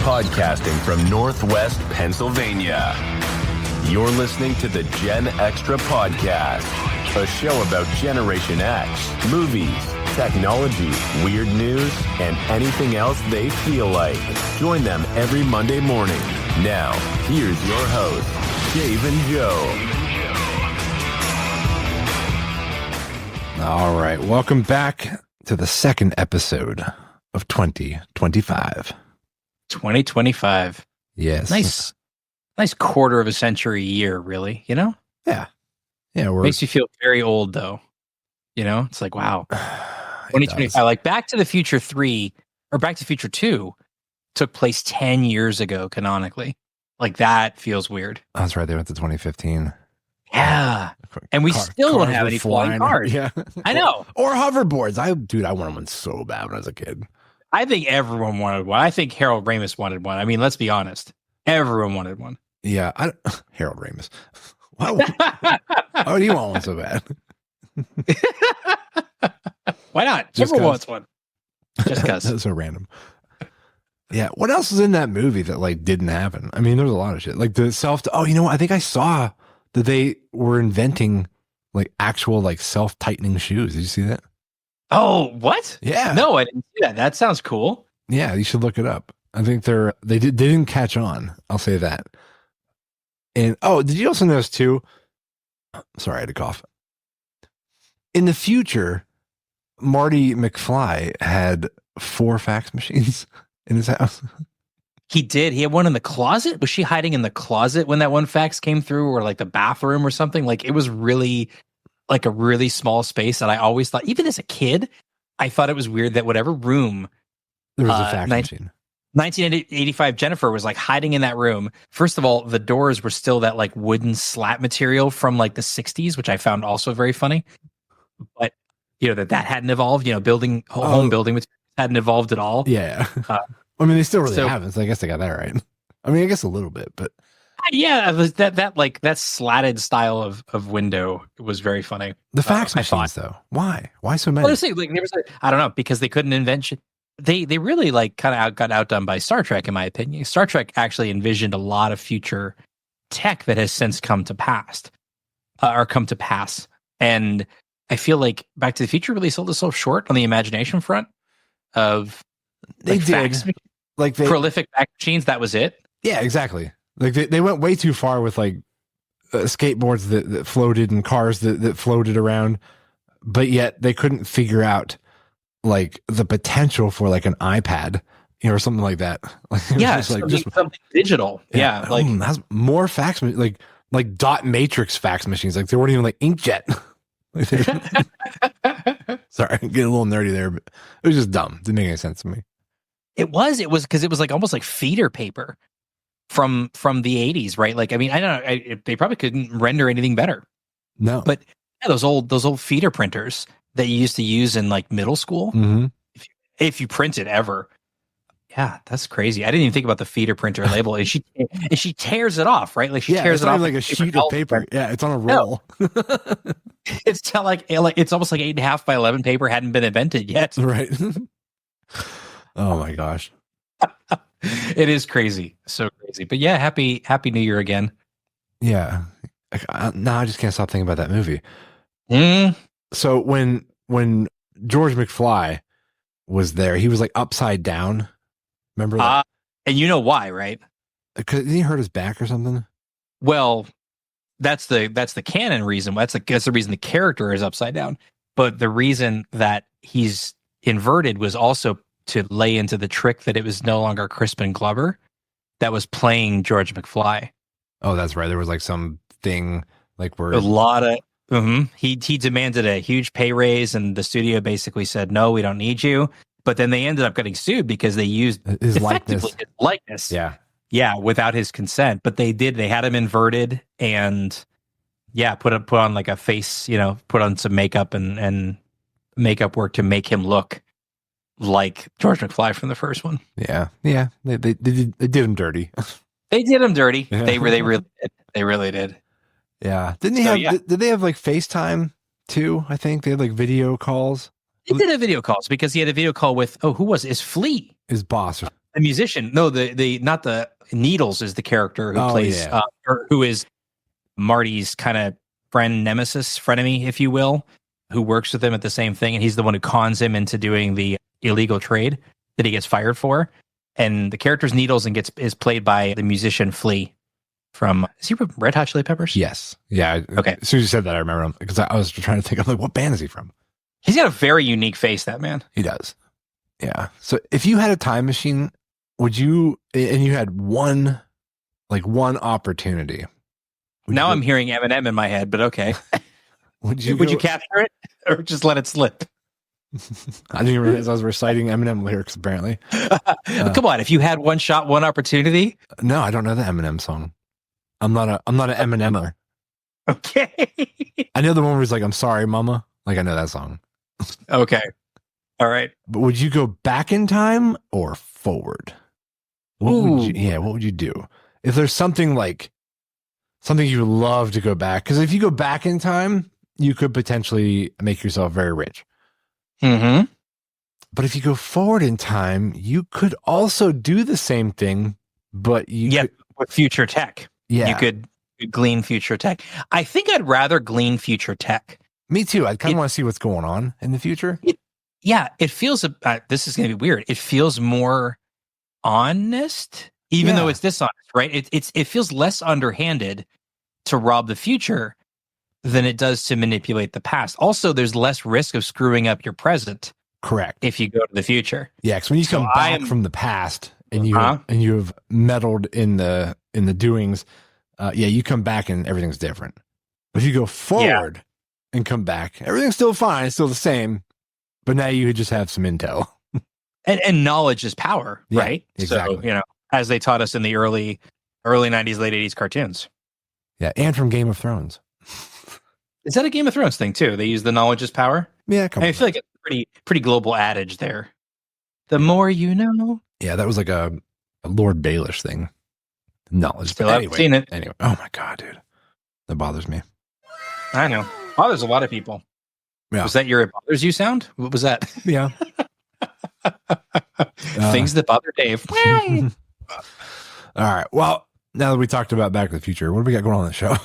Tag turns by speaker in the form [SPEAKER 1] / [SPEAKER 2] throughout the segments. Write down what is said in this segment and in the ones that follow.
[SPEAKER 1] podcasting from Northwest Pennsylvania. You're listening to the GenXtra podcast, a show about Generation X, movies, technology, weird news, and anything else they feel like. Join them every Monday morning. Now, here's your hosts, Dave and Joe.
[SPEAKER 2] All right, welcome back to the second episode of 2025.
[SPEAKER 3] 2025.
[SPEAKER 2] Yes.
[SPEAKER 3] Nice quarter of a century year, really, you know?
[SPEAKER 2] Yeah.
[SPEAKER 3] Makes you feel very old, though. You know, it's like, wow. 2025, like Back to the Future 3 or Back to the Future 2 took place 10 years ago, canonically. Like, that feels weird.
[SPEAKER 2] That's right. They went to 2015.
[SPEAKER 3] Yeah. And we still don't have any flying cars.
[SPEAKER 2] Yeah.
[SPEAKER 3] I know.
[SPEAKER 2] Or hoverboards. I wanted one so bad when I was a kid.
[SPEAKER 3] I think everyone wanted one. I think Harold Ramis wanted one. I mean, let's be honest. Everyone wanted one.
[SPEAKER 2] Yeah. Harold Ramis. Why would he want one so bad?
[SPEAKER 3] Why not? Everyone wants one. Just because.
[SPEAKER 2] That's so random. Yeah. What else is in that movie that like didn't happen? I mean, there's a lot of shit. Like the you know what? I think I saw that they were inventing like actual like self-tightening shoes. Did you see that?
[SPEAKER 3] Oh, what?
[SPEAKER 2] Yeah.
[SPEAKER 3] No, I didn't see that. That sounds cool.
[SPEAKER 2] Yeah, you should look it up. I think they didn't catch on. I'll say that. And did you also notice too? Sorry, I had to cough. In the future, Marty McFly had 4 fax machines in his house.
[SPEAKER 3] He did. He had one in the closet. Was she hiding in the closet when that one fax came through, or like the bathroom or something? Like it was really like a really small space. And I always thought, even as a kid, I thought it was weird that whatever room
[SPEAKER 2] there was a fax machine.
[SPEAKER 3] 1985 Jennifer was like hiding in that room. First of all, the doors were still that like wooden slat material from like the 60s, which I found also very funny. But you know that hadn't evolved. You know, home building materials hadn't evolved at all.
[SPEAKER 2] Yeah. I mean, they still really haven't. So I guess they got that right. I mean, I guess a little bit, but
[SPEAKER 3] yeah, that slatted style of window was very funny.
[SPEAKER 2] The fax machines, though, why so many?
[SPEAKER 3] Honestly, like I don't know, because they couldn't invent shit. They really like kind of got outdone by Star Trek, in my opinion. Star Trek actually envisioned a lot of future tech that has since come to pass. And I feel like Back to the Future really sold itself short on the imagination front of
[SPEAKER 2] they did like
[SPEAKER 3] prolific fax machines. That was it.
[SPEAKER 2] Yeah, exactly. Like they went way too far with like skateboards that floated and cars that floated around, but yet they couldn't figure out like the potential for like an iPad, you know, or something like that. Like,
[SPEAKER 3] yeah, just something digital. Yeah, like
[SPEAKER 2] that's more fax like dot matrix fax machines. Like they weren't even like inkjet. Sorry, I'm getting a little nerdy there, but it was just dumb. Didn't make any sense to me.
[SPEAKER 3] It was because it was like almost like feeder paper from the 80s, right? Like, I mean, I don't know, they probably couldn't render anything better.
[SPEAKER 2] No,
[SPEAKER 3] but yeah, those old feeder printers that you used to use in like middle school, if you printed ever. Yeah, that's crazy. I didn't even think about the feeder printer label. And she tears it off, right? Like she tears it off
[SPEAKER 2] like a sheet of paper. Yeah, it's on a roll.
[SPEAKER 3] No. It's like it's almost like 8.5 by 11 paper hadn't been invented yet.
[SPEAKER 2] Right. Oh my gosh.
[SPEAKER 3] It is crazy. So crazy. But yeah, happy New Year again.
[SPEAKER 2] Yeah. Now I just can't stop thinking about that movie. So when George McFly was there, he was like upside down. Remember that?
[SPEAKER 3] And you know why, right?
[SPEAKER 2] Because he hurt his back or something.
[SPEAKER 3] Well, that's the canon reason. That's the reason the character is upside down. But the reason that he's inverted was also to lay into the trick that it was no longer Crispin Glover that was playing George McFly.
[SPEAKER 2] Oh, that's right. There was like some thing like where
[SPEAKER 3] a lot of he demanded a huge pay raise, and the studio basically said, "No, we don't need you." But then they ended up getting sued because they used
[SPEAKER 2] his likeness.
[SPEAKER 3] Yeah, without his consent. But they had him inverted and put on like a face, you know, put on some makeup and makeup work to make him look like George McFly from the first one.
[SPEAKER 2] Yeah. They did him dirty.
[SPEAKER 3] They did him dirty. Yeah. They really did.
[SPEAKER 2] Yeah. Did they have like FaceTime too? I think they had like video calls.
[SPEAKER 3] He did have video calls because he had a video call with, who was it? His Flea.
[SPEAKER 2] His boss.
[SPEAKER 3] The musician. No, the not the Needles is the character who plays
[SPEAKER 2] yeah.
[SPEAKER 3] or who is Marty's kind of friend, nemesis, frenemy, if you will, who works with him at the same thing, and he's the one who cons him into doing the illegal trade that he gets fired for. And the character's Needles and is played by the musician Flea from, is he from Red Hot Chili Peppers?
[SPEAKER 2] Yes. Yeah.
[SPEAKER 3] Okay.
[SPEAKER 2] As soon as you said that, I remember him because I was trying to think. I'm like, what band is he from?
[SPEAKER 3] He's got a very unique face, that man.
[SPEAKER 2] He does. Yeah. So if you had a time machine, would you, and you had one opportunity.
[SPEAKER 3] Now I'm hearing Eminem in my head, but okay.
[SPEAKER 2] Would you
[SPEAKER 3] capture it or just let it slip?
[SPEAKER 2] I didn't realize I was reciting Eminem lyrics, apparently.
[SPEAKER 3] Come on. If you had one shot, one opportunity.
[SPEAKER 2] No, I don't know the Eminem song. I'm not an Eminemer.
[SPEAKER 3] Okay.
[SPEAKER 2] I know the one where he's like, I'm sorry, mama. Like, I know that song.
[SPEAKER 3] Okay. All right.
[SPEAKER 2] But would you go back in time or forward? What would you do? If there's something you love to go back, because if you go back in time, you could potentially make yourself very rich.
[SPEAKER 3] Mm-hmm.
[SPEAKER 2] But if you go forward in time, you could also do the same thing, but
[SPEAKER 3] with future tech.
[SPEAKER 2] Yeah.
[SPEAKER 3] You could glean future tech. I think I'd rather glean future tech.
[SPEAKER 2] Me too. I kind of want to see what's going on in the future.
[SPEAKER 3] It feels, this is going to be weird. It feels more honest, even though it's dishonest, right? It feels less underhanded to rob the future than it does to manipulate the past. Also, there's less risk of screwing up your present.
[SPEAKER 2] Correct.
[SPEAKER 3] If you go to the future.
[SPEAKER 2] Yeah, because when you come back from the past and you have meddled in the doings, you come back and everything's different. But if you go forward and come back, everything's still fine, it's still the same, but now you just have some intel.
[SPEAKER 3] And knowledge is power, right?
[SPEAKER 2] Exactly.
[SPEAKER 3] So, as they taught us in the early 90s, late 80s cartoons.
[SPEAKER 2] Yeah, and from Game of Thrones.
[SPEAKER 3] Is that a Game of Thrones thing too? They use the knowledge is power?
[SPEAKER 2] Yeah,
[SPEAKER 3] I feel like it's a pretty global adage there. The more you know.
[SPEAKER 2] Yeah, that was like a Lord Baelish thing. Knowledge.
[SPEAKER 3] Still haven't seen it.
[SPEAKER 2] Anyway, oh my God, dude. That bothers me.
[SPEAKER 3] I know. Bothers a lot of people. Yeah. Was that your it bothers you sound? What was that?
[SPEAKER 2] Yeah.
[SPEAKER 3] Things that bother Dave.
[SPEAKER 2] All right. Well, now that we talked about Back to the Future, what do we got going on in the show?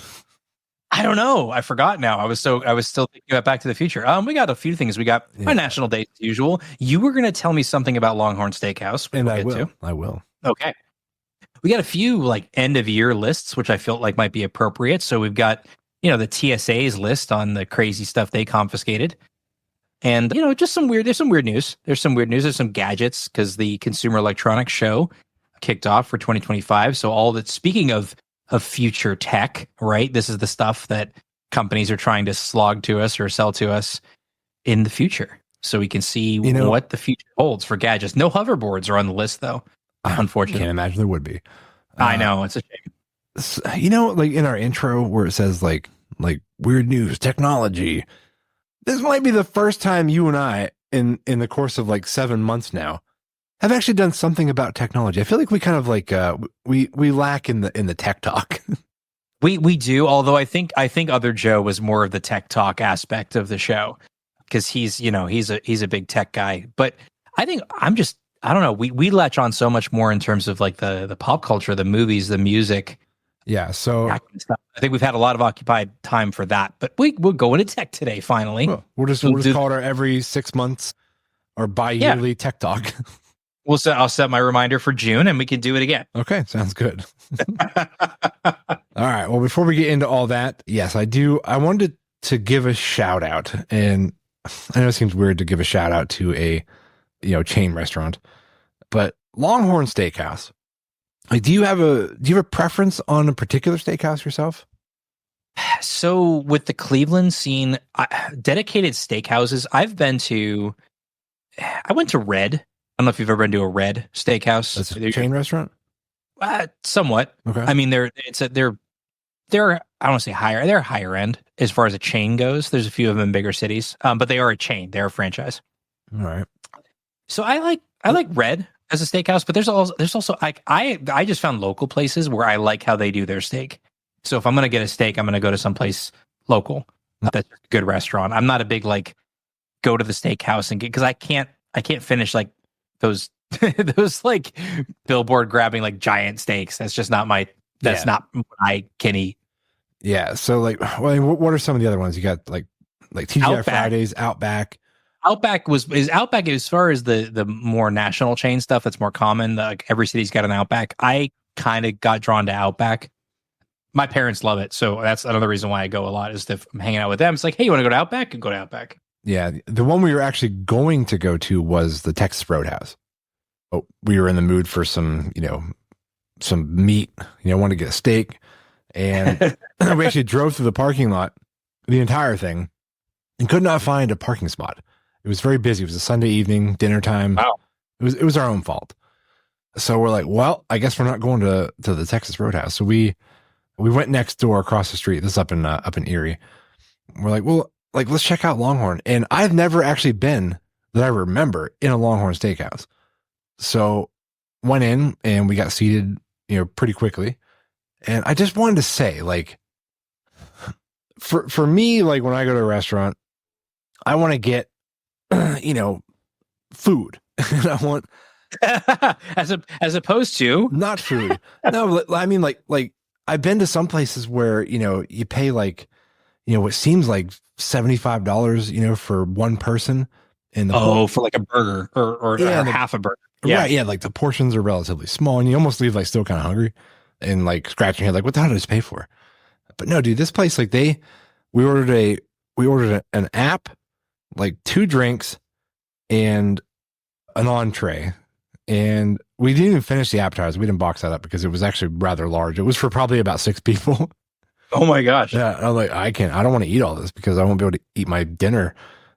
[SPEAKER 3] I don't know. I forgot now. I was still thinking about Back to the Future. We got a few things. We got our national day as usual. You were going to tell me something about Longhorn Steakhouse.
[SPEAKER 2] And I will. I will.
[SPEAKER 3] Okay. We got a few end of year lists, which I felt like might be appropriate. So we've got, the TSA's list on the crazy stuff they confiscated. And, there's some weird news. There's some gadgets because the Consumer Electronics Show kicked off for 2025. So all that, speaking of future tech, right? This is the stuff that companies are trying to slog to us or sell to us in the future. So we can see what the future holds for gadgets. No hoverboards are on the list though. Unfortunately.
[SPEAKER 2] I can't imagine there would be.
[SPEAKER 3] I know, it's a shame.
[SPEAKER 2] Like in our intro where it says like weird news, technology. This might be the first time you and I in the course of 7 months now have actually done something about technology. I feel like we kind of we lack in the tech talk.
[SPEAKER 3] we do, although I think Other Joe was more of the tech talk aspect of the show because he's a big tech guy. But I think I don't know. We latch on so much more in terms of the pop culture, the movies, the music.
[SPEAKER 2] Yeah. So
[SPEAKER 3] I think we've had a lot of occupied time for that, but we'll go into tech today. Finally,
[SPEAKER 2] we'll just call it our every 6 months or bi-yearly tech talk.
[SPEAKER 3] I'll set my reminder for June and we can do it again.
[SPEAKER 2] Okay. Sounds good. All right. Well, before we get into all that, yes, I wanted to give a shout out, and I know it seems weird to give a shout out to a, chain restaurant, but Longhorn Steakhouse. Do you have a preference on a particular steakhouse yourself?
[SPEAKER 3] So with the Cleveland scene, dedicated steakhouses, I went to Red. I don't know if you've ever been to a Red Steakhouse.
[SPEAKER 2] That's a chain restaurant?
[SPEAKER 3] Somewhat. Okay. I mean, they're I don't want to say higher. They're higher end as far as a chain goes. There's a few of them in bigger cities, but they are a chain. They're a franchise.
[SPEAKER 2] All right.
[SPEAKER 3] So I like Red as a steakhouse, but there's also I just found local places where I like how they do their steak. So if I'm gonna get a steak, I'm gonna go to someplace local that's a good restaurant. I'm not a big go to the steakhouse and get, because I can't finish those Those like billboard grabbing like giant steaks. That's just not my. That's not what I can eat.
[SPEAKER 2] Yeah. So like, well, what are some of the other ones? You got like TGI
[SPEAKER 3] Outback.
[SPEAKER 2] Fridays, Outback.
[SPEAKER 3] Outback is Outback as far as the more national chain stuff that's more common. Like every city's got an Outback. I kind of got drawn to Outback. My parents love it, so that's another reason why I go a lot. Is if I'm hanging out with them, it's like, hey, you want to go to Outback? And go to Outback.
[SPEAKER 2] Yeah, the one we were actually going to go to was the Texas Roadhouse. Oh, we were in the mood for some meat. Wanted to get a steak, and we actually drove through the parking lot, the entire thing, and could not find a parking spot. It was very busy. It was a Sunday evening, dinner time.
[SPEAKER 3] Wow.
[SPEAKER 2] It was our own fault. So we're like, well, I guess we're not going to the Texas Roadhouse. So we went next door across the street. This is up in Erie. We're like, well, let's check out Longhorn. And I've never actually been, that I remember, in a Longhorn steakhouse. So went in and we got seated, pretty quickly. And I just wanted to say, like, for me, like when I go to a restaurant, I want to get, food. And I want
[SPEAKER 3] as opposed to
[SPEAKER 2] not food. No, I mean like I've been to some places where, you pay like, what seems like $75, for one person. And
[SPEAKER 3] for like a burger or half a burger. Yeah.
[SPEAKER 2] Right. Yeah. Like the portions are relatively small and you almost leave like still kind of hungry and like scratching your head, like, what the hell did I just pay for? But no, dude, this place, like we ordered an app, like 2 drinks and an entree. And we didn't even finish the appetizer. We didn't box that up because it was actually rather large. It was for probably about 6 people.
[SPEAKER 3] Oh my gosh.
[SPEAKER 2] Yeah. I was like, I don't want to eat all this because I won't be able to eat my dinner.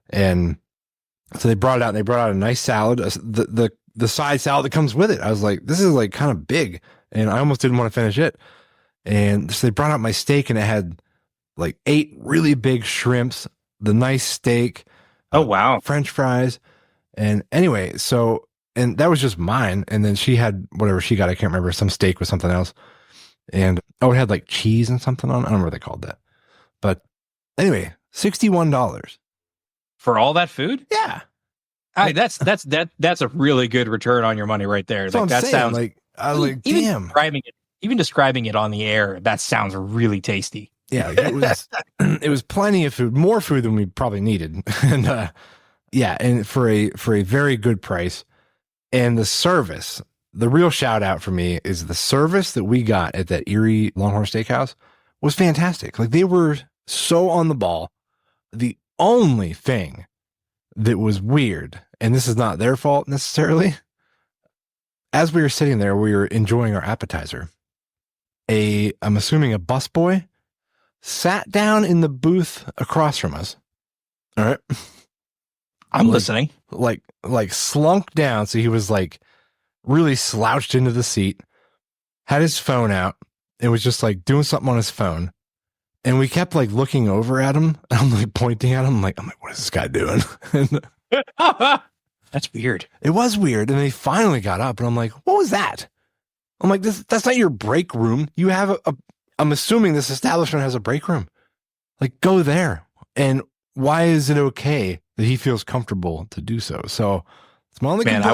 [SPEAKER 2] And so they brought it out and they brought out a nice salad, the side salad that comes with it. I was like, this is like kind of big. And I almost didn't want to finish it. And so they brought out my steak and it had like 8 really big shrimps, the nice steak.
[SPEAKER 3] Oh, wow.
[SPEAKER 2] French fries. And anyway, and that was just mine. And then she had whatever she got. I can't remember, some steak with something else. And it had like cheese and something on it. I don't know what they called that. But anyway, $61.
[SPEAKER 3] For all that food?
[SPEAKER 2] Yeah.
[SPEAKER 3] That's a really good return on your money right there.
[SPEAKER 2] Like, that sounds like, I was like, damn.
[SPEAKER 3] Even describing it on the air, that sounds really tasty.
[SPEAKER 2] Yeah, it was plenty of food, more food than we probably needed. And and for a very good price. And the service, the real shout out for me is the service that we got at that Erie Longhorn Steakhouse was fantastic. Like, they were so on the ball. The only thing that was weird, and this is not their fault necessarily, as we were sitting there, we were enjoying our appetizer. I'm assuming a busboy sat down in the booth across from us. All right.
[SPEAKER 3] I'm listening.
[SPEAKER 2] Like slunk down. So he was like really slouched into the seat, had his phone out, and was just like doing something on his phone. And we kept like looking over at him. And I'm like pointing at him. I'm like, what is this guy doing?
[SPEAKER 3] That's weird.
[SPEAKER 2] It was weird. And then he finally got up and I'm like, what was that? I'm like, that's not your break room. You have I'm assuming this establishment has a break room. Like, go there. And why is it okay that he feels comfortable to do so? So it's my only complaint.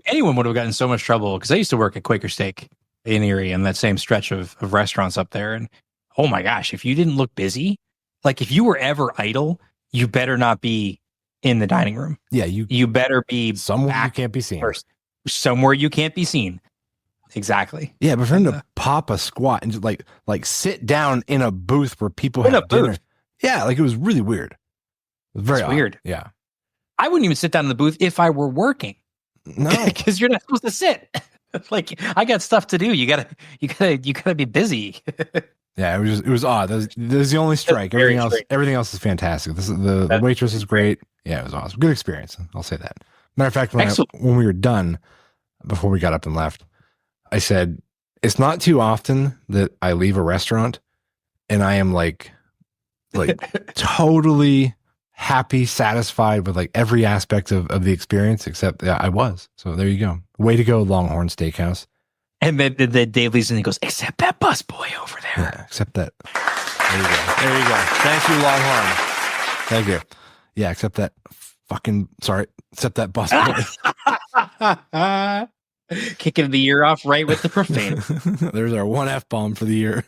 [SPEAKER 3] Anyone would have gotten so much trouble because I used to work at Quaker Steak in Erie and that same stretch of restaurants up there. And oh my gosh, if you didn't look busy, like if you were ever idle, you better not be in the dining room.
[SPEAKER 2] Yeah,
[SPEAKER 3] you better be
[SPEAKER 2] somewhere you can't be seen.
[SPEAKER 3] First. Somewhere you can't be seen. Exactly.
[SPEAKER 2] Yeah, but for him to pop a squat and just like sit down in a booth where people have dinner. Yeah, like it was really weird. It was very
[SPEAKER 3] weird.
[SPEAKER 2] Yeah.
[SPEAKER 3] I wouldn't even sit down in the booth if I were working.
[SPEAKER 2] No.
[SPEAKER 3] Because you're not supposed to sit. Like, I got stuff to do. You gotta be busy.
[SPEAKER 2] Yeah, it was odd. That was the only strike. Everything else is fantastic. The waitress is great. Yeah, it was awesome. Good experience. I'll say that. Matter of fact, when we were done, before we got up and left, I said, it's not too often that I leave a restaurant and I am like totally happy, satisfied with like every aspect of the experience, except I was. So there you go. Way to go, Longhorn Steakhouse.
[SPEAKER 3] And then Dave leaves and he goes, except that busboy over there.
[SPEAKER 2] Yeah, except that. There you go. Thank you, Longhorn. Thank you. Yeah, except that fucking sorry, set that bus.
[SPEAKER 3] Kicking the year off right with the profane.
[SPEAKER 2] There's our one F-bomb for the year.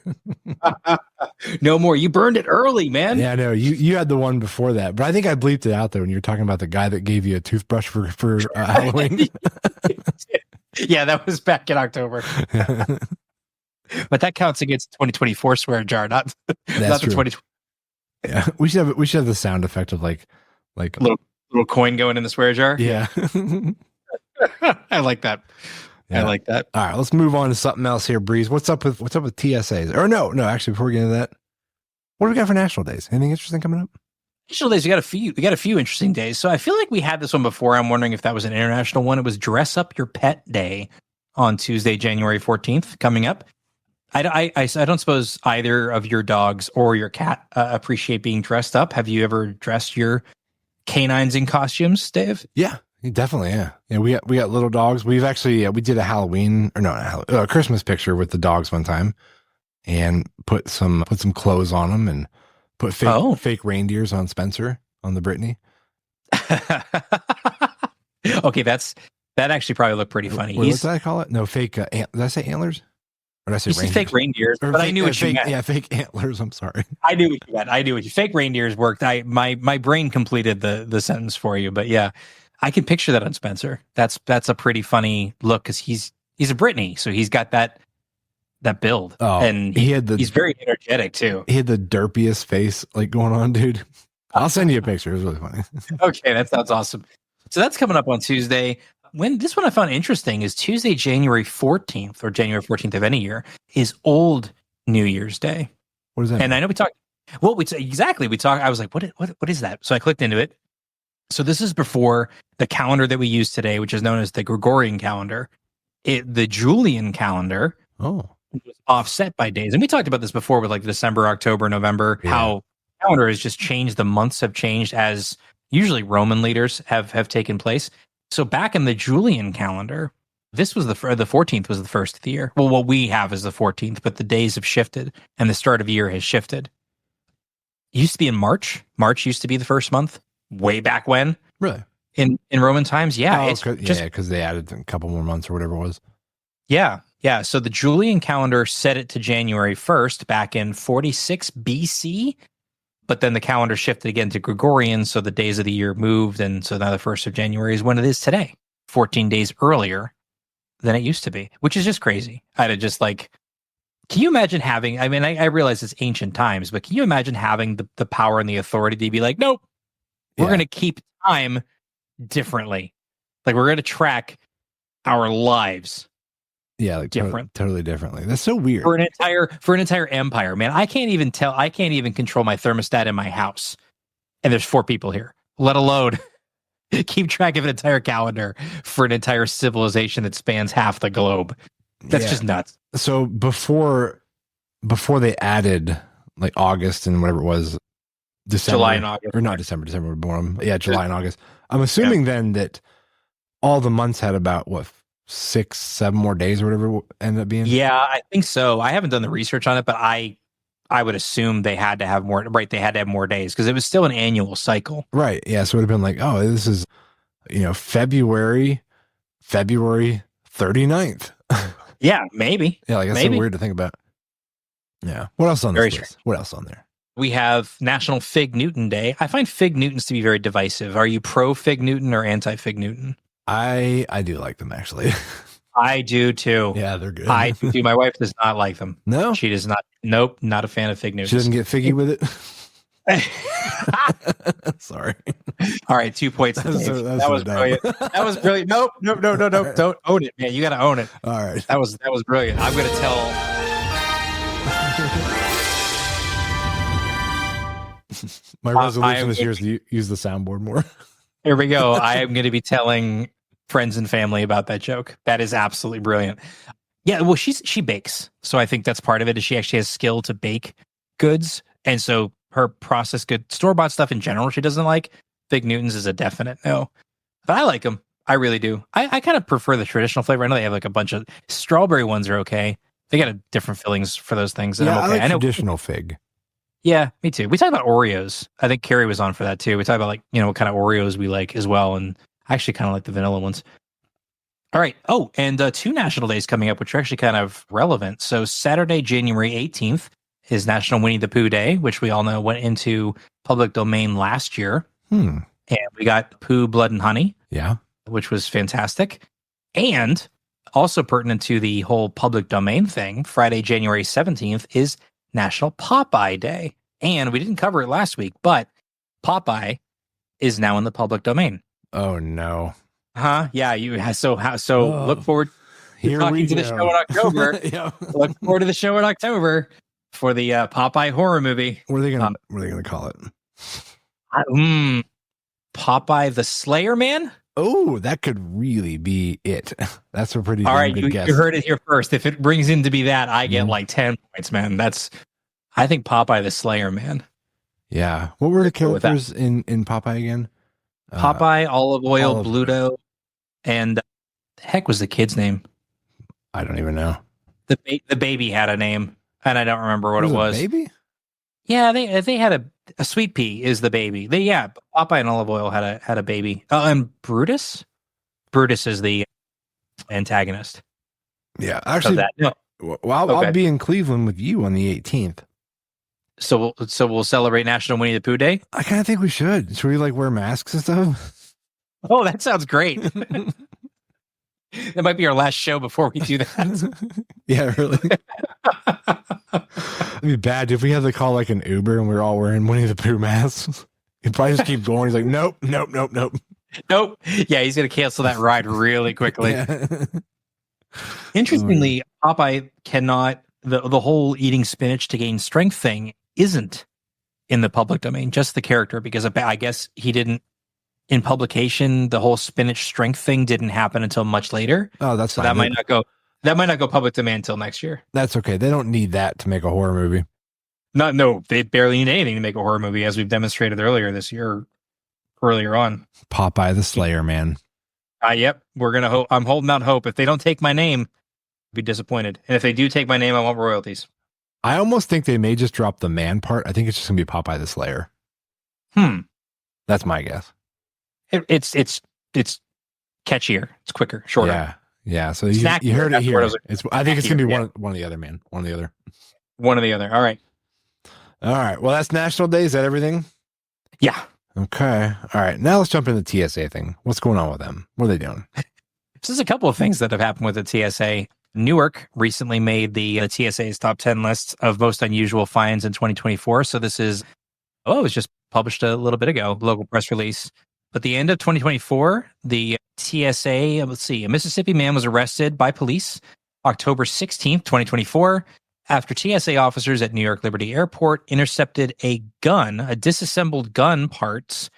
[SPEAKER 3] No more. You burned it early, man.
[SPEAKER 2] Yeah, I know. You had the one before that, but I think I bleeped it out there when you were talking about the guy that gave you a toothbrush for Halloween.
[SPEAKER 3] Yeah, that was back in October. But that counts against 2024 swear jar, not the 2020.
[SPEAKER 2] Yeah, we should have the sound effect of like
[SPEAKER 3] a little coin going in the swear jar.
[SPEAKER 2] Yeah.
[SPEAKER 3] I like that.
[SPEAKER 2] Yeah.
[SPEAKER 3] I like that.
[SPEAKER 2] All right, let's move on to something else here, Breeze. What's up with TSAs? Or no, actually, before we get into that, what do we got for national days? Anything interesting coming up?
[SPEAKER 3] National days, we got a few interesting days. So I feel like we had this one before. I'm wondering if that was an international one. It was Dress Up Your Pet Day on Tuesday, January 14th, coming up. I don't suppose either of your dogs or your cat appreciate being dressed up. Have you ever dressed your canines in costumes, Dave?
[SPEAKER 2] Yeah, definitely. Yeah. We got little dogs. We've actually we did a Halloween or a Christmas picture with the dogs one time, and put some clothes on them and put fake reindeers on Spencer on the Brittany.
[SPEAKER 3] Okay, that actually probably looked pretty funny.
[SPEAKER 2] What did I call it? No, fake. Did I say antlers? Or did I say reindeers?
[SPEAKER 3] Fake reindeers, but I knew what you meant.
[SPEAKER 2] Yeah, fake antlers. I'm sorry.
[SPEAKER 3] I knew what you meant. Fake reindeers worked. My brain completed the sentence for you, but yeah, I can picture that on Spencer. That's a pretty funny look because he's a Brittany, so he's got that build. Oh, and he's very energetic too.
[SPEAKER 2] He had the derpiest face like going on, dude. I'll send you a picture. It was really funny.
[SPEAKER 3] Okay, that sounds awesome. So that's coming up on Tuesday. When this one I found interesting is Tuesday, January 14th, or January 14th of any year, is Old New Year's Day.
[SPEAKER 2] What is that?
[SPEAKER 3] And I know we talked. Well, we talked. I was like, what is that? So I clicked into it. So this is before the calendar that we use today, which is known as the Gregorian calendar. The Julian calendar was offset by days, and we talked about this before with like December, October, November. Yeah. How calendar has just changed. The months have changed as usually Roman leaders have taken place. So back in the Julian calendar, this was the 14th was the first of the year. Well, what we have is the 14th, but the days have shifted and the start of the year has shifted. It used to be in March. March used to be the first month way back when.
[SPEAKER 2] Really?
[SPEAKER 3] In Roman times? Yeah.
[SPEAKER 2] Because they added a couple more months or whatever it was.
[SPEAKER 3] Yeah. Yeah. So the Julian calendar set it to January 1st back in 46 BC. But then the calendar shifted again to Gregorian, so the days of the year moved, and so now the 1st of January is when it is today, 14 days earlier than it used to be, which is just crazy. I'd have just can you imagine having, I mean, I realize it's ancient times, but can you imagine having the power and the authority to be like, nope, we're going to keep time differently. Like we're going to track our lives.
[SPEAKER 2] Yeah, like totally differently. That's so weird.
[SPEAKER 3] For an entire empire, man. I can't even control my thermostat in my house. And there's 4 people here, let alone keep track of an entire calendar for an entire civilization that spans half the globe. That's just nuts.
[SPEAKER 2] So before they added like August and whatever it was, December,
[SPEAKER 3] July and August.
[SPEAKER 2] Or not December were born. Yeah, July and August. I'm assuming then that all the months had about 6-7 more days or whatever it ended up being.
[SPEAKER 3] Yeah, I think so. I haven't done the research on it, but I would assume they had to have more. Right, they had to have more days because it was still an annual cycle.
[SPEAKER 2] Right. Yeah. So it would have been like, oh, this is February 39th.
[SPEAKER 3] Yeah, maybe.
[SPEAKER 2] Yeah, like that's so weird to think about. Yeah. What else on this list? What else on there?
[SPEAKER 3] We have National Fig Newton Day. I find Fig Newtons to be very divisive. Are you pro Fig Newton or anti Fig Newton?
[SPEAKER 2] I do like them actually.
[SPEAKER 3] I do too.
[SPEAKER 2] Yeah, they're good.
[SPEAKER 3] I do. My wife does not like them.
[SPEAKER 2] No,
[SPEAKER 3] she does not. Nope, not a fan of Fig Newtons.
[SPEAKER 2] She doesn't get figgy with it. Sorry.
[SPEAKER 3] All right, 2 points. That was brilliant. That was brilliant. Nope. Don't own it, man. You got to own it.
[SPEAKER 2] All right.
[SPEAKER 3] That was brilliant. I'm going to tell.
[SPEAKER 2] My resolution this year is to use the soundboard more.
[SPEAKER 3] Here we go. I am going to be telling friends and family about that joke. That is absolutely brilliant. Yeah, well, she bakes, so I think that's part of it. Is she actually has skill to bake goods, and so her processed good store-bought stuff in general she doesn't like. Fig Newtons is a definite no, but I like them. I really do. I kind of prefer the traditional flavor. I know they have like a bunch of strawberry ones are okay. They got a different fillings for those things.
[SPEAKER 2] Yeah, I'm okay. I like traditional fig.
[SPEAKER 3] Yeah, me too. We talked about Oreos. I think Carrie was on for that too. We talked about like, what kind of Oreos we like as well. And I actually kind of like the vanilla ones. All right. Oh, and 2 national days coming up, which are actually kind of relevant. So Saturday, January 18th is National Winnie the Pooh Day, which we all know went into public domain last year. And we got Pooh, Blood and Honey.
[SPEAKER 2] Yeah.
[SPEAKER 3] Which was fantastic. And also pertinent to the whole public domain thing, Friday, January 17th is National Popeye Day. And we didn't cover it last week, but Popeye is now in the public domain.
[SPEAKER 2] Oh, no.
[SPEAKER 3] Yeah. Look forward to talking to the show in October.
[SPEAKER 2] Yeah.
[SPEAKER 3] Look forward to the show in October for the Popeye horror movie.
[SPEAKER 2] What are they gonna call it?
[SPEAKER 3] Popeye the Slayer Man?
[SPEAKER 2] Oh, that could really be it. That's a pretty good guess.
[SPEAKER 3] You heard it here first. If it brings in to be that, I get like 10 points, man. I think Popeye the Slayer Man.
[SPEAKER 2] Yeah. What were the characters in Popeye again?
[SPEAKER 3] Popeye, Olive Oil, Bluto, and the heck was the kid's name?
[SPEAKER 2] I don't even know.
[SPEAKER 3] The baby had a name, and I don't remember what it was.
[SPEAKER 2] Baby?
[SPEAKER 3] Yeah, they had a Sweet Pea is the baby. Popeye and Olive Oil had a baby. And Brutus? Brutus is the antagonist.
[SPEAKER 2] Yeah, actually, I'll be in Cleveland with you on the 18th.
[SPEAKER 3] So we'll celebrate National Winnie the Pooh Day?
[SPEAKER 2] I kind of think we should. Should we like wear masks and stuff?
[SPEAKER 3] Oh, that sounds great. That might be our last show before we do that.
[SPEAKER 2] Yeah, really. It'd be bad if we had to call like an Uber and we were all wearing Winnie the Pooh masks. He'd probably just keep going. He's like, nope.
[SPEAKER 3] Nope. Yeah, he's going to cancel that ride really quickly.
[SPEAKER 2] Yeah.
[SPEAKER 3] Interestingly, Popeye cannot, the whole eating spinach to gain strength thing isn't in the public domain, just the character, because I guess he didn't, in publication, the whole spinach strength thing didn't happen until much later.
[SPEAKER 2] Oh, that's
[SPEAKER 3] so
[SPEAKER 2] fine.
[SPEAKER 3] That might not go public domain until next year.
[SPEAKER 2] That's okay. They don't need that to make a horror movie.
[SPEAKER 3] No, they barely need anything to make a horror movie, as we've demonstrated earlier this year, earlier on.
[SPEAKER 2] Popeye the Slayer Man.
[SPEAKER 3] Yep. We're going to I'm holding out hope. If they don't take my name, I'll be disappointed. And if they do take my name, I want royalties.
[SPEAKER 2] I almost think they may just drop the man part. I think it's just going to be Popeye the Slayer. That's my guess.
[SPEAKER 3] It's catchier. It's quicker, shorter.
[SPEAKER 2] Yeah. So you heard it here. I think it's going to be one or the other, man. One or the other.
[SPEAKER 3] One or the other. All right.
[SPEAKER 2] Well, that's National Day. Is that everything?
[SPEAKER 3] Yeah.
[SPEAKER 2] Okay. All right. Now let's jump into the TSA thing. What's going on with them? What are they doing?
[SPEAKER 3] There's a couple of things that have happened with the TSA. Newark recently made the TSA's top 10 lists of most unusual fines in 2024. So this is, it was just published a little bit ago, local press release. At the end of 2024, the TSA, a Mississippi man was arrested by police October 16th, 2024, after TSA officers at New York Liberty Airport intercepted a disassembled gun parts,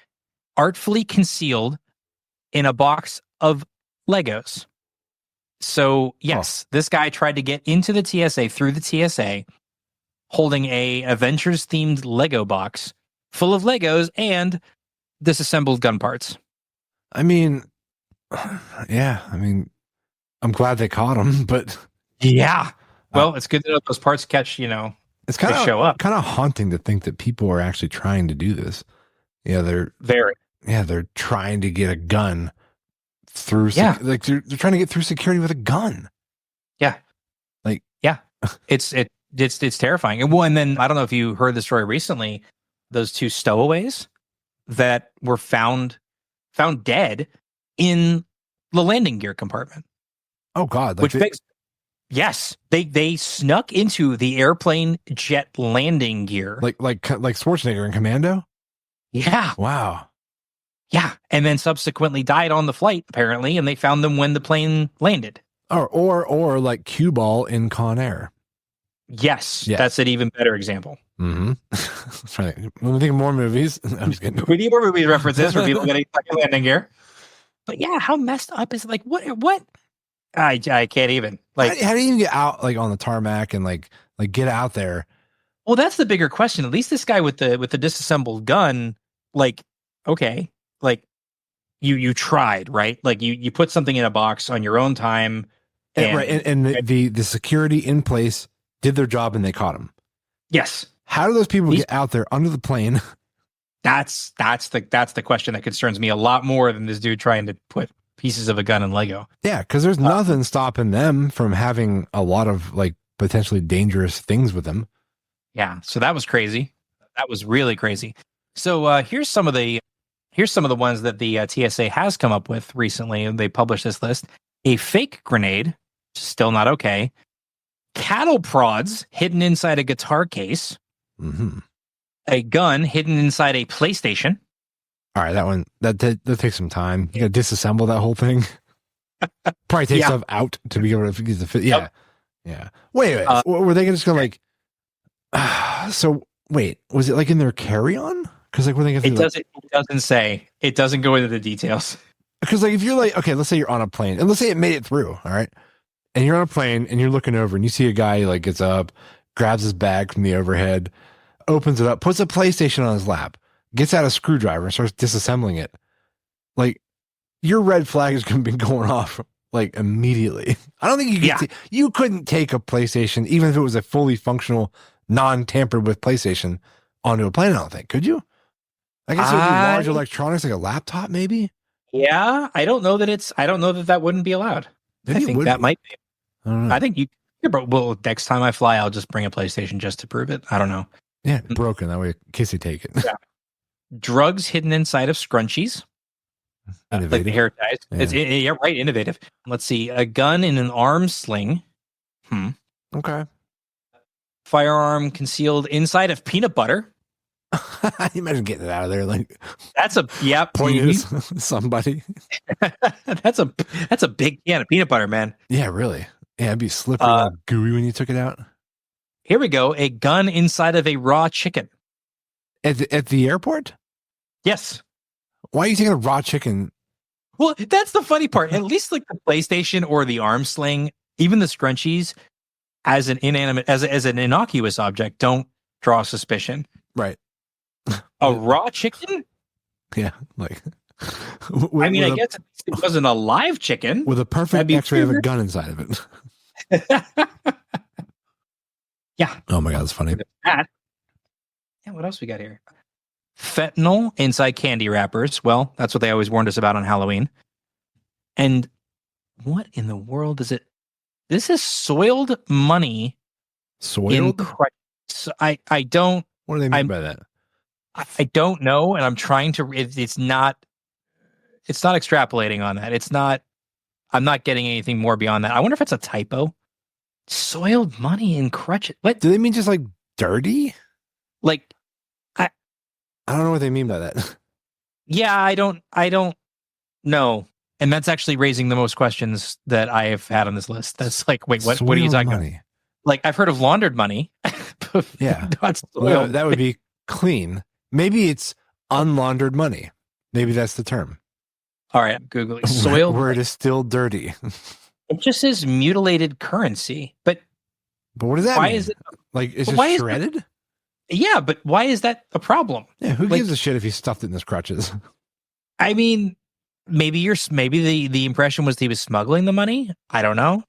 [SPEAKER 3] artfully concealed in a box of Legos. So, yes, This guy tried to get into the TSA through the TSA, holding a Avengers-themed Lego box full of Legos and disassembled gun parts.
[SPEAKER 2] I mean, yeah. I mean, I'm glad they caught him, but
[SPEAKER 3] yeah. Well, it's good to know those parts catch.
[SPEAKER 2] It's kind of
[SPEAKER 3] show up.
[SPEAKER 2] Kind of haunting to think that people are actually trying to do this. Yeah, they're trying to get a gun through.
[SPEAKER 3] Yeah,
[SPEAKER 2] like they're trying to get through security with a gun.
[SPEAKER 3] Yeah, it's terrifying. And then I don't know if you heard the story recently. Those 2 stowaways that were found dead in the landing gear compartment.
[SPEAKER 2] Oh God!
[SPEAKER 3] Yes, they snuck into the airplane jet landing gear,
[SPEAKER 2] like Schwarzenegger in Commando.
[SPEAKER 3] Yeah.
[SPEAKER 2] Wow.
[SPEAKER 3] Yeah, and then subsequently died on the flight apparently, and they found them when the plane landed.
[SPEAKER 2] Or like Cue Ball in Con Air.
[SPEAKER 3] Yes, that's an even better example.
[SPEAKER 2] Mm-hmm. Let me think of more movies. I'm just kidding.
[SPEAKER 3] We need more movie references for people getting stuck in landing gear. But yeah, how messed up is it? Like what? I can't even. Like,
[SPEAKER 2] how do you even get out like on the tarmac and like get out there?
[SPEAKER 3] Well, that's the bigger question. At least this guy with the disassembled gun, like, okay, like you tried, right? Like you put something in a box on your own time,
[SPEAKER 2] and the security in place did their job and they caught him.
[SPEAKER 3] Yes.
[SPEAKER 2] How do those people get out there under the plane?
[SPEAKER 3] That's the question that concerns me a lot more than this dude trying to put pieces of a gun in Lego.
[SPEAKER 2] Yeah, because there's nothing stopping them from having a lot of like potentially dangerous things with them.
[SPEAKER 3] Yeah, so that was crazy. That was really crazy. So here's some of the ones that the TSA has come up with recently, and they published this list. A fake grenade, still not okay. Cattle prods hidden inside a guitar case.
[SPEAKER 2] Mm-hmm.
[SPEAKER 3] A gun hidden inside a PlayStation.
[SPEAKER 2] All right, that one that takes some time. You got to disassemble that whole thing. Probably take stuff out to be able to get the fit. Yeah,
[SPEAKER 3] Yep.
[SPEAKER 2] Yeah. Wait. Were they just gonna like? So wait, was it like in their carry-on? Because like when they get
[SPEAKER 3] It doesn't say. It doesn't go into the details.
[SPEAKER 2] Because like if you're like, okay, let's say you're on a plane, and let's say it made it through, all right, and you're on a plane and you're looking over and you see a guy like gets up, grabs his bag from the overhead, opens it up, puts a PlayStation on his lap, gets out a screwdriver and starts disassembling it. Like your red flag is going to be going off like immediately. I don't think you could you couldn't take a PlayStation, even if it was a fully functional, non-tampered with PlayStation, onto a plane. I don't think. Could you? I guess it would be large electronics, like a laptop, maybe.
[SPEAKER 3] Yeah, I don't know that that wouldn't be allowed.
[SPEAKER 2] Maybe
[SPEAKER 3] I think that might be.
[SPEAKER 2] I don't know.
[SPEAKER 3] I think you. Yeah, but well, next time I fly, I'll just bring a PlayStation just to prove it. I don't know.
[SPEAKER 2] Yeah, broken that way in case they take it.
[SPEAKER 3] Yeah. Drugs hidden inside of scrunchies. Like the hair ties.
[SPEAKER 2] Yeah.
[SPEAKER 3] It's right. Innovative. Let's see. A gun in an arm sling.
[SPEAKER 2] Okay.
[SPEAKER 3] Firearm concealed inside of peanut butter.
[SPEAKER 2] Imagine getting it out of there. Like
[SPEAKER 3] that's a
[SPEAKER 2] point somebody.
[SPEAKER 3] that's a big can of peanut butter, man.
[SPEAKER 2] Yeah, really. Yeah, it'd be slippery and gooey when you took it out.
[SPEAKER 3] Here we go. A gun inside of a raw chicken.
[SPEAKER 2] At the airport?
[SPEAKER 3] Yes.
[SPEAKER 2] Why are you taking a raw chicken?
[SPEAKER 3] Well, that's the funny part. At least like the PlayStation or the arm sling, even the scrunchies, as an inanimate, as an innocuous object, don't draw suspicion.
[SPEAKER 2] Right.
[SPEAKER 3] A raw chicken?
[SPEAKER 2] Yeah, like.
[SPEAKER 3] I mean, I guess it wasn't a live chicken
[SPEAKER 2] with a perfect X-ray of a gun inside of it.
[SPEAKER 3] Yeah.
[SPEAKER 2] Oh my god, that's funny.
[SPEAKER 3] Yeah. What else we got here? Fentanyl inside candy wrappers. Well, that's what they always warned us about on Halloween. And what in the world is it? This is soiled money.
[SPEAKER 2] Soiled?
[SPEAKER 3] I don't.
[SPEAKER 2] What do they mean by that?
[SPEAKER 3] I don't know, and I'm trying to. It's not extrapolating on that. It's not. I'm not getting anything more beyond that. I wonder if it's a typo. Soiled money in crutches. What
[SPEAKER 2] do they mean? Just like dirty?
[SPEAKER 3] Like
[SPEAKER 2] I don't know what they mean by that.
[SPEAKER 3] Yeah, I don't know. And that's actually raising the most questions that I have had on this list. That's like, wait, what are you talking about? Like, I've heard of laundered money.
[SPEAKER 2] Yeah. Well, that would be clean. Maybe it's unlaundered money. Maybe that's the term.
[SPEAKER 3] All right, I'm Googling. Soiled
[SPEAKER 2] where it is still dirty.
[SPEAKER 3] It just says mutilated currency. But
[SPEAKER 2] what does that mean?
[SPEAKER 3] Is it
[SPEAKER 2] like, is it shredded?
[SPEAKER 3] Yeah, but why is that a problem?
[SPEAKER 2] Yeah, who gives a shit if he stuffed it in his crutches?
[SPEAKER 3] I mean, maybe the impression was he was smuggling the money. I don't know.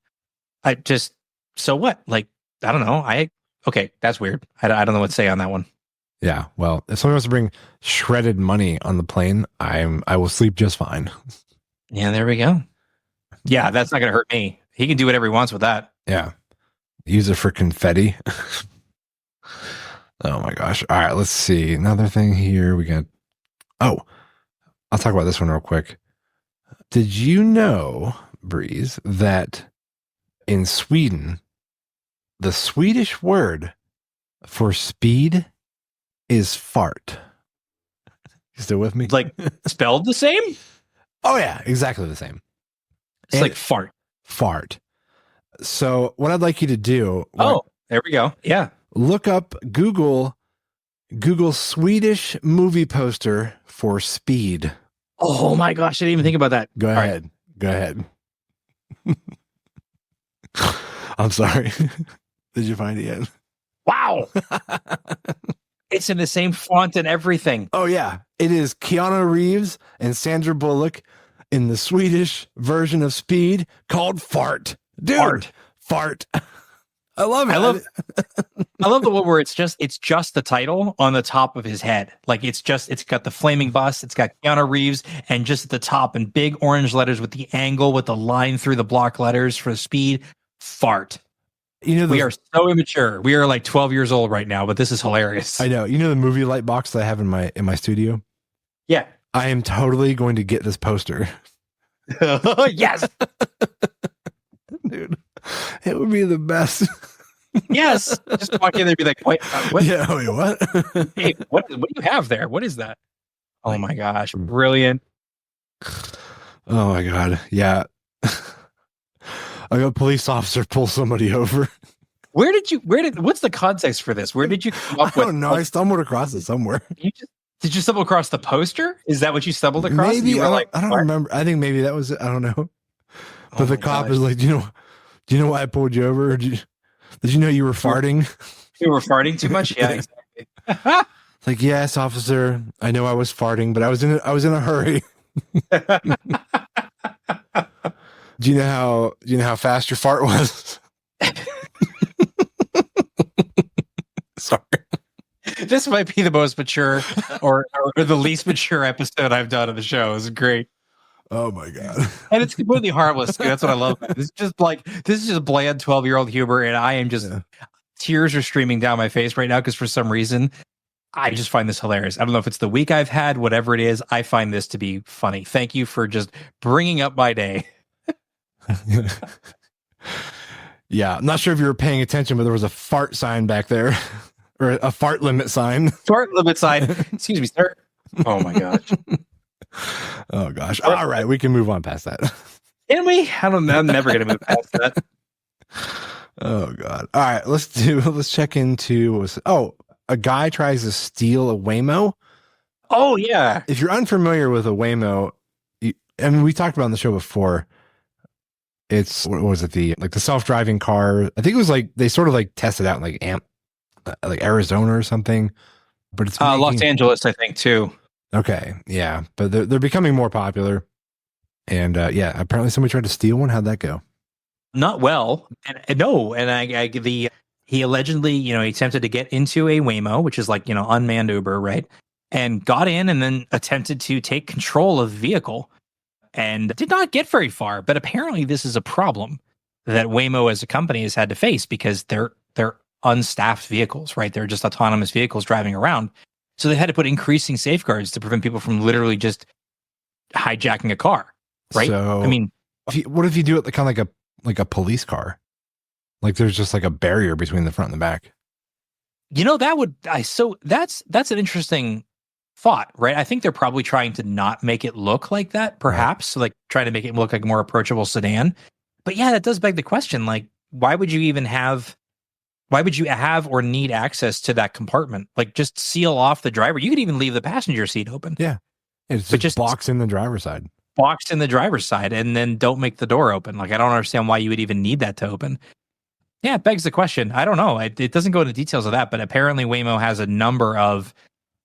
[SPEAKER 3] So what? Like, I don't know. Okay, that's weird. I don't know what to say on that one.
[SPEAKER 2] Yeah, well, if someone wants to bring shredded money on the plane, I will sleep just fine.
[SPEAKER 3] Yeah, there we go. Yeah, that's not going to hurt me. He can do whatever he wants with that.
[SPEAKER 2] Yeah. Use it for confetti. Oh my gosh. All right, let's see. Another thing here. We got. Oh, I'll talk about this one real quick. Did you know, Breeze, that in Sweden, the Swedish word for speed is fart? You still with me?
[SPEAKER 3] Like spelled the same?
[SPEAKER 2] Oh yeah, exactly the same.
[SPEAKER 3] It's like fart.
[SPEAKER 2] Fart. So what I'd like you to do.
[SPEAKER 3] There we go. Yeah.
[SPEAKER 2] Look up Google Swedish movie poster for speed.
[SPEAKER 3] Oh my gosh, I didn't even think about that.
[SPEAKER 2] Go ahead. Go ahead. I'm sorry. Did you find it yet?
[SPEAKER 3] Wow. It's in the same font and everything.
[SPEAKER 2] Oh yeah. It is Keanu Reeves and Sandra Bullock in the Swedish version of Speed called Fart. Dude, Fart. I love it.
[SPEAKER 3] I love the one where it's just the title on the top of his head. Like it's got the flaming bus, it's got Keanu Reeves, and just at the top in big orange letters with the angle with the line through the block letters for speed, fart. We are so immature. We are like 12 years old right now, but this is hilarious.
[SPEAKER 2] I know. You know the movie light box that I have in my studio?
[SPEAKER 3] Yeah.
[SPEAKER 2] I am totally going to get this poster.
[SPEAKER 3] Yes.
[SPEAKER 2] Dude, it would be the best.
[SPEAKER 3] Yes. Just walk in there and be like, wait, what?
[SPEAKER 2] Yeah, wait, what?
[SPEAKER 3] Hey, what do you have there? What is that? Oh my gosh. Brilliant.
[SPEAKER 2] Oh my God. Yeah. I got a police officer pull somebody over.
[SPEAKER 3] What's the context for this? Where did you come up with?
[SPEAKER 2] I don't know. I stumbled across it somewhere.
[SPEAKER 3] Did you stumble across the poster? Is that what you stumbled across?
[SPEAKER 2] Maybe. I don't remember. I think maybe that was it. I don't know. But the cop is like, do you know why I pulled you over? Did you know you were farting?
[SPEAKER 3] You were farting too much? Yeah, exactly.
[SPEAKER 2] Like, yes, officer. I know I was farting, but I was in a hurry. Do you know how fast your fart was? Sorry.
[SPEAKER 3] This might be the most mature or the least mature episode I've done of the show. It's great.
[SPEAKER 2] Oh my God.
[SPEAKER 3] And it's completely harmless. That's what I love. This is just bland 12-year-old humor, and I am just tears are streaming down my face right now because for some reason I just find this hilarious. I don't know if it's the week I've had, whatever it is. I find this to be funny. Thank you for just bringing up my day.
[SPEAKER 2] Yeah, I'm not sure if you were paying attention, but there was a fart sign back there, or a fart limit sign.
[SPEAKER 3] Fart limit sign. Excuse me, sir. Oh my gosh.
[SPEAKER 2] Oh gosh. All right, we can move on past that.
[SPEAKER 3] Can we? I don't know. I'm never gonna move past that.
[SPEAKER 2] Oh God. All right, let's check into. A guy tries to steal a Waymo.
[SPEAKER 3] Oh yeah.
[SPEAKER 2] If you're unfamiliar with a Waymo, we talked about on the show before. It's what was it, the self-driving car? I think it was like they sort of like tested out in like Arizona or something. But it's
[SPEAKER 3] Los Angeles, I think, too.
[SPEAKER 2] Okay, yeah, but they're becoming more popular, and apparently somebody tried to steal one. How'd that go?
[SPEAKER 3] Not well, he allegedly, he attempted to get into a Waymo, which is like unmanned Uber, right? And got in and then attempted to take control of the vehicle, and did not get very far. But apparently, this is a problem that Waymo as a company has had to face because they're unstaffed vehicles, right? They're just autonomous vehicles driving around. So they had to put increasing safeguards to prevent people from literally just hijacking a car, right?
[SPEAKER 2] So,
[SPEAKER 3] I mean,
[SPEAKER 2] what if you do it kind of like a police car? Like there's just like a barrier between the front and the back. That's an interesting thought, right? I think they're probably trying to not make it look like that, perhaps, like trying to make it look like a more approachable sedan. But yeah, that does beg the question, like, why would you have or need access to that compartment? Like, just seal off the driver. You could even leave the passenger seat open. Yeah. It's just box in the driver's side.
[SPEAKER 3] Boxed in the driver's side, and then don't make the door open. Like, I don't understand why you would even need that to open. Yeah, it begs the question. I don't know. It doesn't go into details of that, but apparently Waymo has a number of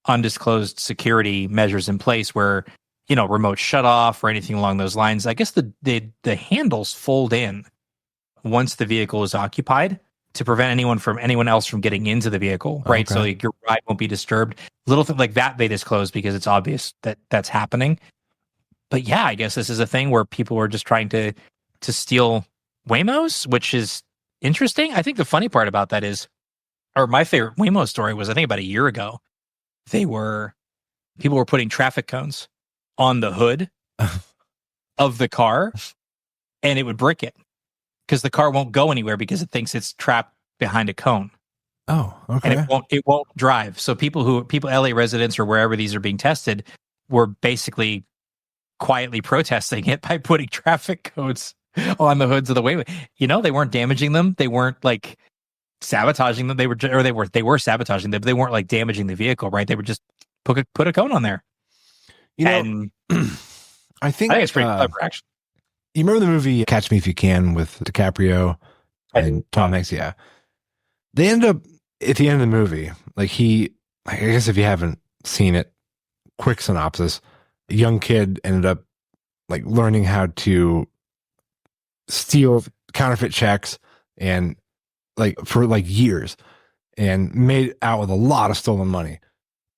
[SPEAKER 3] undisclosed security measures in place where, remote shut off or anything along those lines. I guess the handles fold in once the vehicle is occupied to prevent anyone else from getting into the vehicle, right? Okay. So like, your ride won't be disturbed. Little things like that they disclose because it's obvious that that's happening. But yeah, I guess this is a thing where people are just trying to steal Waymos, which is interesting. I think the funny part about that is, or my favorite Waymo story was, I think about a year ago, people were putting traffic cones on the hood of the car, and it would brick it because the car won't go anywhere because it thinks it's trapped behind a cone.
[SPEAKER 2] Oh, okay.
[SPEAKER 3] And it won't drive. So people, LA residents or wherever these are being tested, were basically quietly protesting it by putting traffic cones on the hoods of the Waymo. They weren't damaging them. They weren't like sabotaging them. They were sabotaging them, but they weren't like damaging the vehicle, right? They were just put a cone on there.
[SPEAKER 2] I think
[SPEAKER 3] it's pretty clever, actually.
[SPEAKER 2] You remember the movie Catch Me If You Can with DiCaprio and Tom Hanks? Yeah. They end up at the end of the movie, like I guess if you haven't seen it, quick synopsis, a young kid ended up like learning how to steal counterfeit checks and like for like years and made out with a lot of stolen money.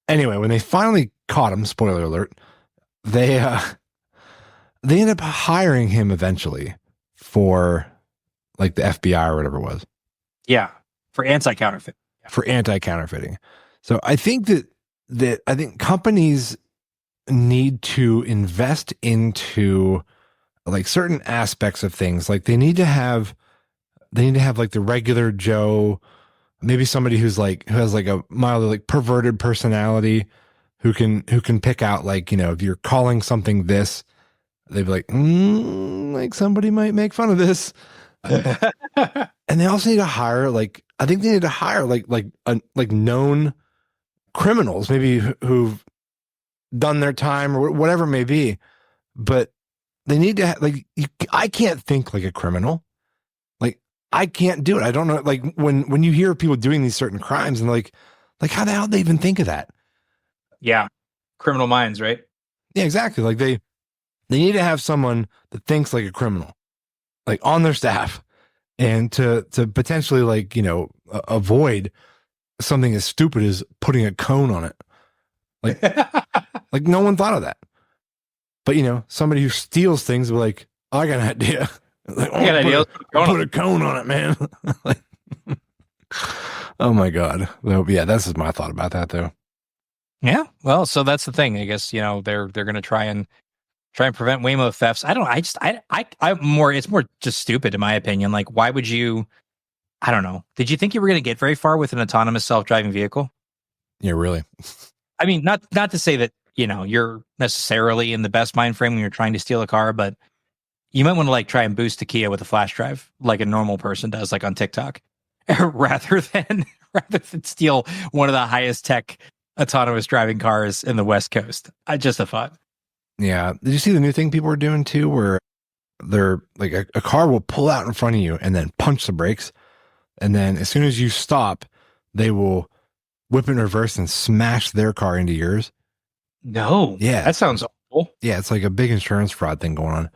[SPEAKER 2] Anyway, when they finally caught him, spoiler alert, they ended up hiring him eventually for like the FBI or whatever it was.
[SPEAKER 3] Yeah, for anti-counterfeit.
[SPEAKER 2] For anti-counterfeiting. So I think that I think companies need to invest into like certain aspects of things. Like they need to have like the regular Joe, maybe somebody who has like a mildly like perverted personality who can pick out like, if you're calling something this, they'd be like, like somebody might make fun of this. And they also need to hire like known criminals, maybe who've done their time or whatever it may be. But they need to I can't think like a criminal. Like I can't do it. I don't know. Like when you hear people doing these certain crimes and like how the hell do they even think of that?
[SPEAKER 3] Yeah. Criminal minds, right?
[SPEAKER 2] Yeah, exactly. Like they need to have someone that thinks like a criminal, like on their staff, and to potentially like, avoid something as stupid as putting a cone on it. Like, like no one thought of that. But somebody who steals things will be like, oh, I got an idea. Like,
[SPEAKER 3] I got an idea.
[SPEAKER 2] Put a cone on it, man. Like, oh my God. Well, yeah, that's just my thought about that though.
[SPEAKER 3] Yeah. Well, so that's the thing. I guess, they're going to try and prevent Waymo thefts. It's more just stupid in my opinion. Like, why would you, I don't know. Did you think you were going to get very far with an autonomous self-driving vehicle?
[SPEAKER 2] Yeah, really.
[SPEAKER 3] I mean, not to say that, you're necessarily in the best mind frame when you're trying to steal a car, but you might want to like try and boost a Kia with a flash drive like a normal person does, like on TikTok, rather than steal one of the highest tech autonomous driving cars in the West Coast. Just a thought.
[SPEAKER 2] Yeah. Did you see the new thing people are doing too, where they're like a car will pull out in front of you and then punch the brakes. And then as soon as you stop, they will whip in reverse and smash their car into yours.
[SPEAKER 3] No.
[SPEAKER 2] Yeah.
[SPEAKER 3] That sounds awful.
[SPEAKER 2] Yeah. It's like a big insurance fraud thing going on.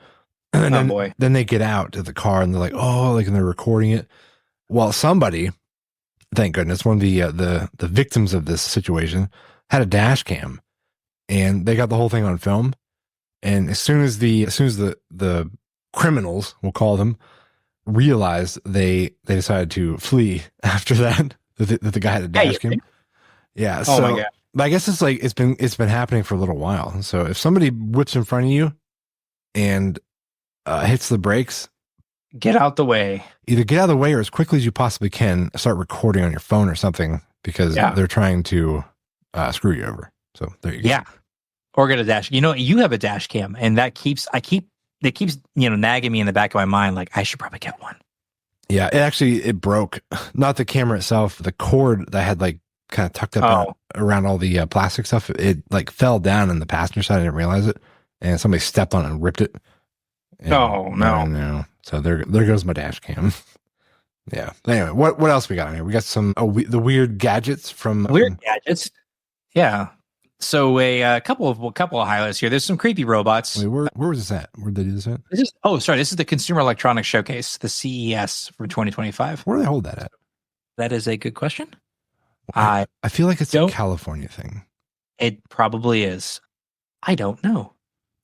[SPEAKER 2] And then they get out to the car and they're like, oh, like, and they're recording it. Well, somebody, thank goodness, one of the victims of this situation had a dash cam and they got the whole thing on film. And as soon as the criminals, we'll call them, realized, they decided to flee after that the guy had a dash cam. Yeah.
[SPEAKER 3] Oh my God.
[SPEAKER 2] But I guess it's been happening for a little while. So if somebody whips in front of you and hits the brakes,
[SPEAKER 3] get out the way.
[SPEAKER 2] Either get out of the way or as quickly as you possibly can start recording on your phone or something, because they're trying to screw you over. So there you go. Yeah.
[SPEAKER 3] Or get a dash. You have a dash cam, and it keeps nagging me in the back of my mind, like I should probably get one.
[SPEAKER 2] Yeah, it broke. Not the camera itself, the cord that had like kind of tucked up around all the plastic stuff. It like fell down in the passenger side. I didn't realize it, and somebody stepped on it and ripped it. And, no. So there goes my dash cam. Yeah. Anyway, what else we got in here? We got some the weird gadgets from
[SPEAKER 3] gadgets. Yeah. So a couple of highlights here. There's some creepy robots.
[SPEAKER 2] Wait, where was this at? Where did they do this at?
[SPEAKER 3] This is the Consumer Electronics Showcase, the CES for 2025.
[SPEAKER 2] Where do they hold that at?
[SPEAKER 3] That is a good question.
[SPEAKER 2] I feel like it's a California thing.
[SPEAKER 3] It probably is. I don't know.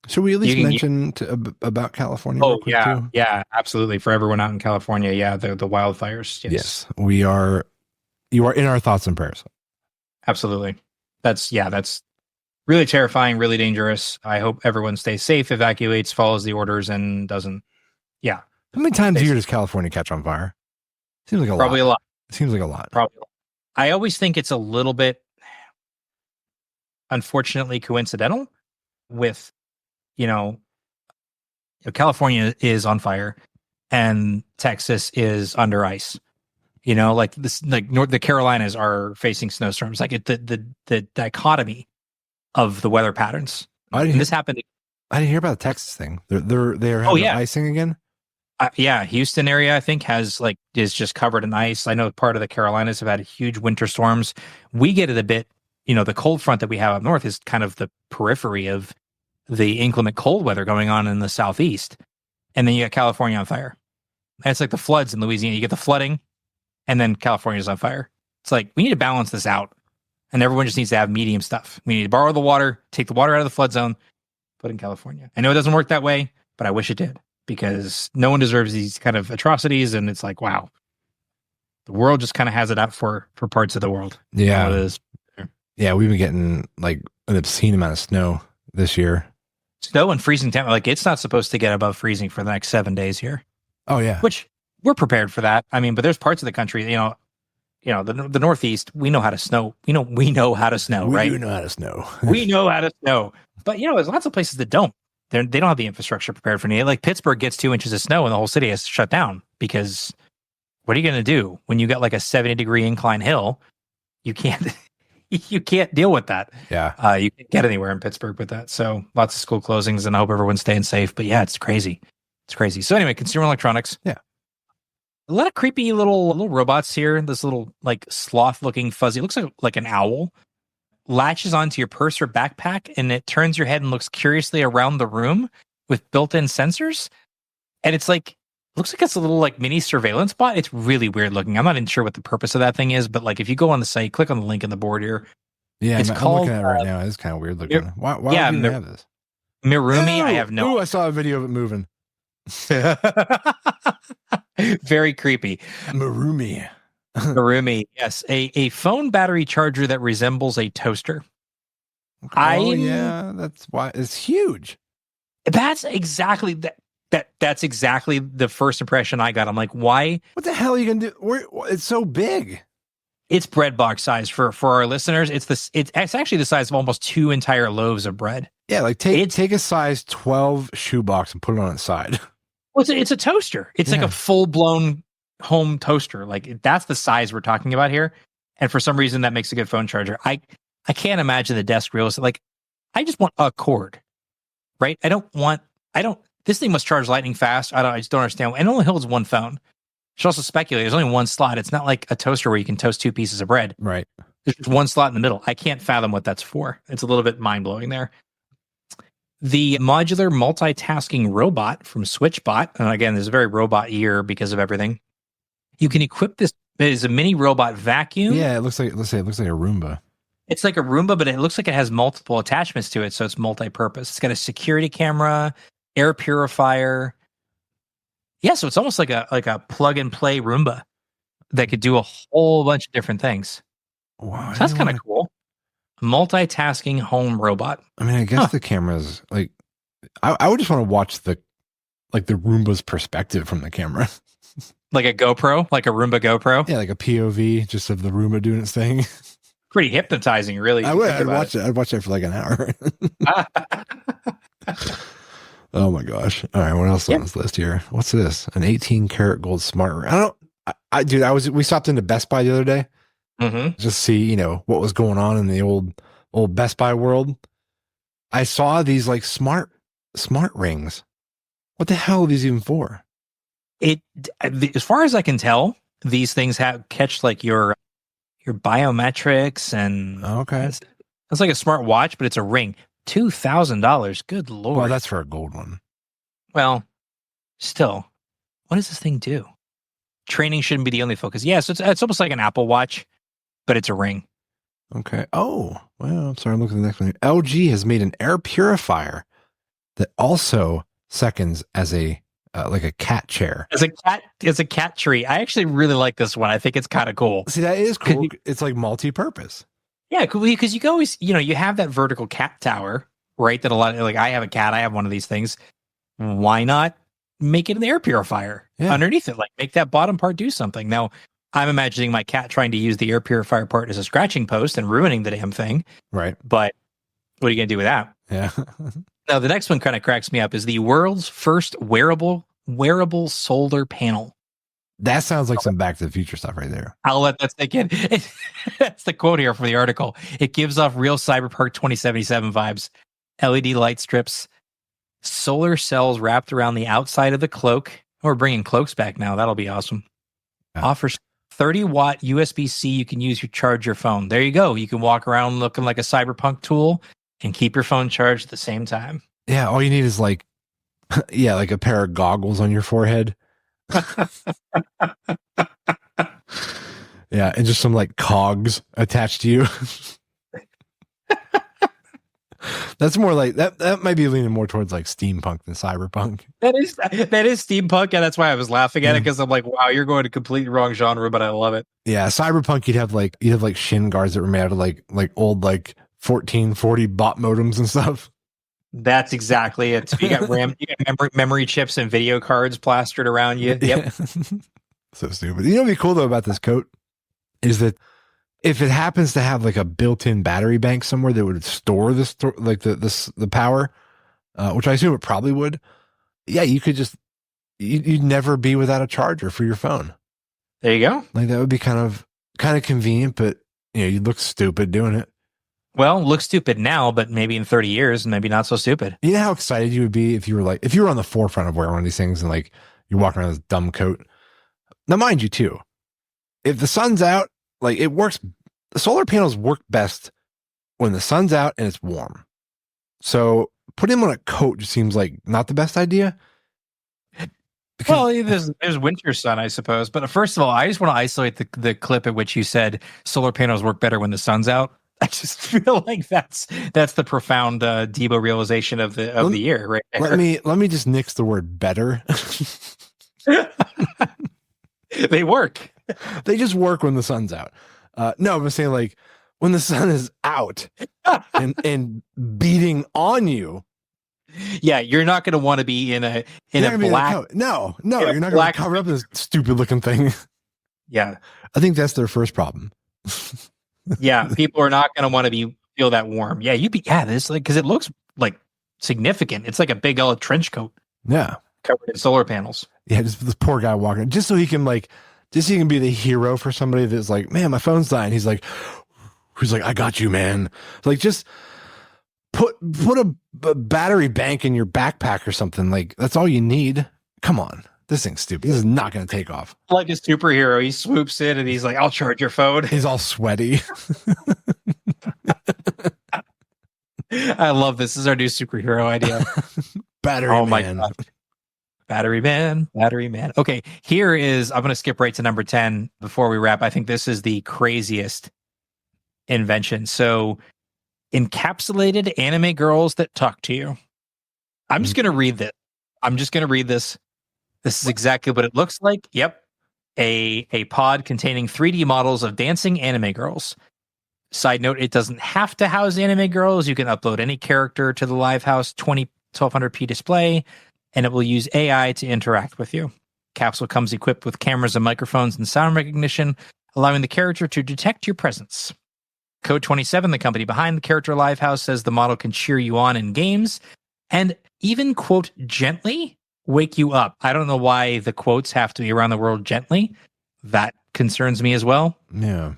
[SPEAKER 2] Should we at least mention about California?
[SPEAKER 3] Oh, yeah. Too? Yeah, absolutely. For everyone out in California, yeah, the wildfires.
[SPEAKER 2] Yes, we are. You are in our thoughts and prayers.
[SPEAKER 3] Absolutely. That's really terrifying, really dangerous. I hope everyone stays safe, evacuates, follows the orders, and doesn't. Yeah.
[SPEAKER 2] How many times a year does California catch on fire? Seems like a lot.
[SPEAKER 3] Probably a lot.
[SPEAKER 2] It seems like a lot.
[SPEAKER 3] Probably. I always think it's a little bit, unfortunately, coincidental with, California is on fire and Texas is under ice. Like this, like the Carolinas are facing snowstorms. Like the dichotomy of the weather patterns. This happened.
[SPEAKER 2] I didn't hear about the Texas thing. They're having icing again.
[SPEAKER 3] Yeah, Houston area I think is just covered in ice. I know part of the Carolinas have had huge winter storms. We get it a bit. The cold front that we have up north is kind of the periphery of the inclement cold weather going on in the southeast, and then you got California on fire. And it's like the floods in Louisiana. You get the flooding, and then California's on fire. It's like, we need to balance this out. And everyone just needs to have medium stuff. We need to borrow the water, take the water out of the flood zone, put it in California. I know it doesn't work that way, but I wish it did, because no one deserves these kind of atrocities. And it's like, wow, the world just kind of has it out for parts of the world.
[SPEAKER 2] Yeah.
[SPEAKER 3] It is.
[SPEAKER 2] Yeah, we've been getting like an obscene amount of snow this year.
[SPEAKER 3] Snow and freezing temp. Like, it's not supposed to get above freezing for the next 7 days here.
[SPEAKER 2] Oh yeah.
[SPEAKER 3] Which we're prepared for that. I mean, but there's parts of the country, the Northeast, we know how to snow. We know how to snow,
[SPEAKER 2] we
[SPEAKER 3] right?
[SPEAKER 2] do know how to snow.
[SPEAKER 3] We know how to snow. But, there's lots of places that don't. They don't have the infrastructure prepared for it. Like, Pittsburgh gets 2 inches of snow and the whole city has to shut down, because what are you going to do when you got like a 70-degree incline hill? You can't deal with that.
[SPEAKER 2] Yeah.
[SPEAKER 3] You can't get anywhere in Pittsburgh with that. So lots of school closings, and I hope everyone's staying safe. But yeah, it's crazy. It's crazy. So anyway, consumer electronics.
[SPEAKER 2] Yeah.
[SPEAKER 3] A lot of creepy little robots here. This little like sloth looking fuzzy, it looks like an owl, latches onto your purse or backpack, and it turns your head and looks curiously around the room with built-in sensors. And it's like, looks like it's a little like mini surveillance bot. It's really weird looking. I'm not even sure what the purpose of that thing is, but like, if you go on the site, click on the link in the board here.
[SPEAKER 2] Yeah,
[SPEAKER 3] it's
[SPEAKER 2] I'm
[SPEAKER 3] called,
[SPEAKER 2] looking at it right now. It's kind of weird looking. Why would you have this?
[SPEAKER 3] Mirumi.
[SPEAKER 2] Ew!
[SPEAKER 3] I have no.
[SPEAKER 2] Ooh, I saw a video of it moving.
[SPEAKER 3] Very creepy.
[SPEAKER 2] Mirumi.
[SPEAKER 3] Mirumi. Yes, a phone battery charger that resembles a toaster.
[SPEAKER 2] Yeah, that's why it's huge.
[SPEAKER 3] That's exactly that's exactly the first impression I got. I'm like, why?
[SPEAKER 2] What the hell are you gonna do? It's so big.
[SPEAKER 3] It's bread box size for our listeners. It's actually the size of almost 2 entire loaves of bread.
[SPEAKER 2] Yeah, like take a size 12 shoebox and put it on its side.
[SPEAKER 3] Well, it's a toaster. It's like a full blown home toaster. Like, that's the size we're talking about here. And for some reason, that makes a good phone charger. I can't imagine the desk real estate. Like, I just want a cord, right? This thing must charge lightning fast. I just don't understand. And it only holds one phone. Should also speculate. There's only one slot. It's not like a toaster where you can toast 2 pieces of bread.
[SPEAKER 2] Right.
[SPEAKER 3] There's just one slot in the middle. I can't fathom what that's for. It's a little bit mind blowing there. The modular multitasking robot from SwitchBot. And again, there's a very robot year because of everything. You can equip this as a mini robot vacuum.
[SPEAKER 2] Yeah, it looks like a Roomba.
[SPEAKER 3] It's like a Roomba, but it looks like it has multiple attachments to it, so it's multi-purpose. It's got a security camera, air purifier. Yeah, so it's almost like a plug and play Roomba that could do a whole bunch of different things.
[SPEAKER 2] Wow,
[SPEAKER 3] so that's kind of cool. Multitasking home robot.
[SPEAKER 2] I mean, I guess the camera's like, I would just want to watch the Roomba's perspective from the camera.
[SPEAKER 3] Like a GoPro, like a Roomba GoPro.
[SPEAKER 2] Yeah, like a POV just of the Roomba doing its thing.
[SPEAKER 3] Pretty hypnotizing, really.
[SPEAKER 2] I would. I'd watch it. I'd watch it for like an hour. Oh my gosh! All right, what else on this list here? What's this? An 18-karat gold smart ring. We stopped into Best Buy the other day.
[SPEAKER 3] Mm-hmm.
[SPEAKER 2] Just see, what was going on in the old Best Buy world. I saw these like smart rings. What the hell are these even for?
[SPEAKER 3] As far as I can tell, these things catch like your biometrics and
[SPEAKER 2] okay.
[SPEAKER 3] It's like a smart watch, but it's a ring. $2,000. Good Lord.
[SPEAKER 2] Well, that's for a gold one.
[SPEAKER 3] Well, still, what does this thing do? Training shouldn't be the only focus. Yeah, so it's almost like an Apple Watch, but it's a ring.
[SPEAKER 2] Okay. Oh, well, I'm sorry. I'm looking at the next one. LG has made an air purifier that also seconds as a cat chair. As a cat tree. I actually really like this one. I think it's kind of cool. See, that is cool. It's like multi-purpose.
[SPEAKER 3] Yeah, because you can always, you have that vertical cat tower, right? That a lot of, like, I have a cat, I have one of these things. Why not make it an air purifier underneath it? Like, make that bottom part do something. Now, I'm imagining my cat trying to use the air purifier part as a scratching post and ruining the damn thing.
[SPEAKER 2] Right.
[SPEAKER 3] But what are you going to do with that?
[SPEAKER 2] Yeah.
[SPEAKER 3] Now, the next one kind of cracks me up is the world's first wearable solar panel.
[SPEAKER 2] That sounds like some Back to the Future stuff right there.
[SPEAKER 3] I'll let that sink in. That's the quote here from the article. It gives off real Cyberpunk 2077 vibes. LED light strips, solar cells wrapped around the outside of the cloak. We're bringing cloaks back now. That'll be awesome. Yeah. Offers 30-watt USB-C. You can use to charge your phone. There you go. You can walk around looking like a Cyberpunk tool and keep your phone charged at the same time.
[SPEAKER 2] Yeah, all you need is like a pair of goggles on your forehead. Yeah, and just some like cogs attached to you. That's more like that might be leaning more towards like steampunk than cyberpunk.
[SPEAKER 3] That is steampunk, and that's why I was laughing at it, because I'm like, wow, you're going to completely wrong genre, but I love it.
[SPEAKER 2] Yeah, cyberpunk you'd have like shin guards that were made out of like old like 1440 bot modems and stuff.
[SPEAKER 3] That's exactly it. You got memory chips and video cards plastered around you. Yep.
[SPEAKER 2] Yeah. So stupid. You know what'd be cool though about this coat is that if it happens to have like a built-in battery bank somewhere that would store the power, which I assume it probably would. Yeah, you could just you'd never be without a charger for your phone.
[SPEAKER 3] There you go.
[SPEAKER 2] Like that would be kind of convenient, but you'd look stupid doing it.
[SPEAKER 3] Well, look stupid now, but maybe in 30 years, maybe not so stupid.
[SPEAKER 2] You know how excited you would be if you were on the forefront of wearing one of these things and like you're walking around with this dumb coat. Now, mind you, too, if the sun's out, like it works, the solar panels work best when the sun's out and it's warm. So putting them on a coat just seems like not the best idea.
[SPEAKER 3] Well, there's winter sun, I suppose. But first of all, I just want to isolate the clip at which you said solar panels work better when the sun's out. I just feel like that's the profound Debo realization of the year, right there.
[SPEAKER 2] Let me just nix the word better.
[SPEAKER 3] They work.
[SPEAKER 2] They just work when the sun's out. No, I'm saying like when the sun is out and beating on you.
[SPEAKER 3] Yeah, you're not going to want to be in a black.
[SPEAKER 2] No, you're not going to cover up this stupid looking thing.
[SPEAKER 3] Yeah,
[SPEAKER 2] I think that's their first problem.
[SPEAKER 3] Yeah, people are not going to want to feel that warm. Yeah, this like because it looks like significant. It's like a big old trench coat.
[SPEAKER 2] Yeah,
[SPEAKER 3] covered in solar panels.
[SPEAKER 2] Yeah, just this poor guy walking, just so he can be the hero for somebody that's like, man, my phone's dying. He's like, I got you, man. Like, just put a battery bank in your backpack or something. Like, that's all you need. Come on. This thing's stupid. This is not going to take off.
[SPEAKER 3] Like a superhero, he swoops in and he's like, I'll charge your phone.
[SPEAKER 2] He's all sweaty.
[SPEAKER 3] I love this. This is our new superhero idea.
[SPEAKER 2] Battery man.
[SPEAKER 3] My God. Battery man. Okay, I'm going to skip right to number 10 before we wrap. I think this is the craziest invention. So, encapsulated anime girls that talk to you. I'm just going to read this. This is exactly what it looks like. Yep. A pod containing 3D models of dancing anime girls. Side note, it doesn't have to house anime girls. You can upload any character to the Livehouse 1200p display, and it will use AI to interact with you. Capsule comes equipped with cameras and microphones and sound recognition, allowing the character to detect your presence. Code 27, the company behind the character Livehouse, says the model can cheer you on in games and even, quote, gently wake you up. I don't know why the quotes have to be around the world gently. That concerns me as well.
[SPEAKER 2] Yeah.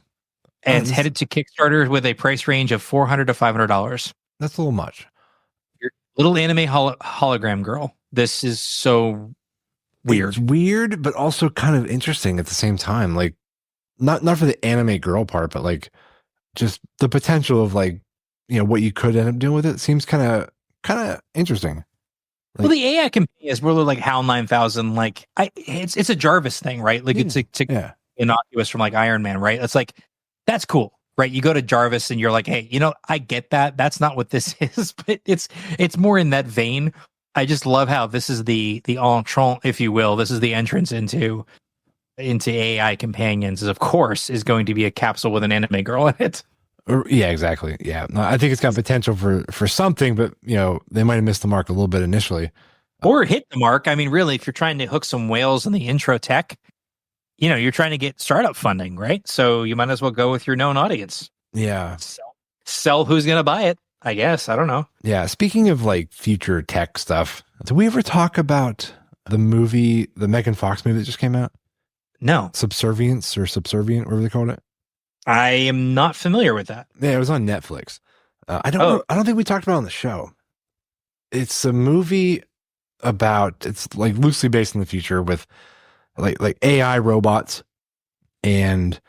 [SPEAKER 3] And it's headed to Kickstarter with a price range of $400 to $500.
[SPEAKER 2] That's a little much.
[SPEAKER 3] Your little anime hologram girl. This is so weird.
[SPEAKER 2] It's weird, but also kind of interesting at the same time. Like, not for the anime girl part, but like just the potential of like, what you could end up doing with it seems kind of interesting.
[SPEAKER 3] Well, the AI campaign is really like HAL 9000. Like, it's a Jarvis thing, right? Like, it's innocuous from like Iron Man, right? It's like, that's cool, right? You go to Jarvis and you're like, hey, I get that. That's not what this is, but it's more in that vein. I just love how this is the entrant, if you will. This is the entrance into AI companions. Of course, is going to be a capsule with an anime girl in it.
[SPEAKER 2] Yeah, exactly. Yeah, no, I think it's got potential for something, but they might have missed the mark a little bit initially,
[SPEAKER 3] or hit the mark. I mean, really, if you're trying to hook some whales in the intro tech, you're trying to get startup funding, right? So you might as well go with your known audience.
[SPEAKER 2] Yeah,
[SPEAKER 3] sell who's going to buy it. I guess. I don't know.
[SPEAKER 2] Yeah. Speaking of like future tech stuff, did we ever talk about the Megan Fox movie that just came out?
[SPEAKER 3] No.
[SPEAKER 2] Subservience or Subservient, whatever they called it.
[SPEAKER 3] I am not familiar with that.
[SPEAKER 2] Yeah, it was on Netflix. I don't think we talked about it on the show. It's a movie it's like loosely based in the future with like AI robots, and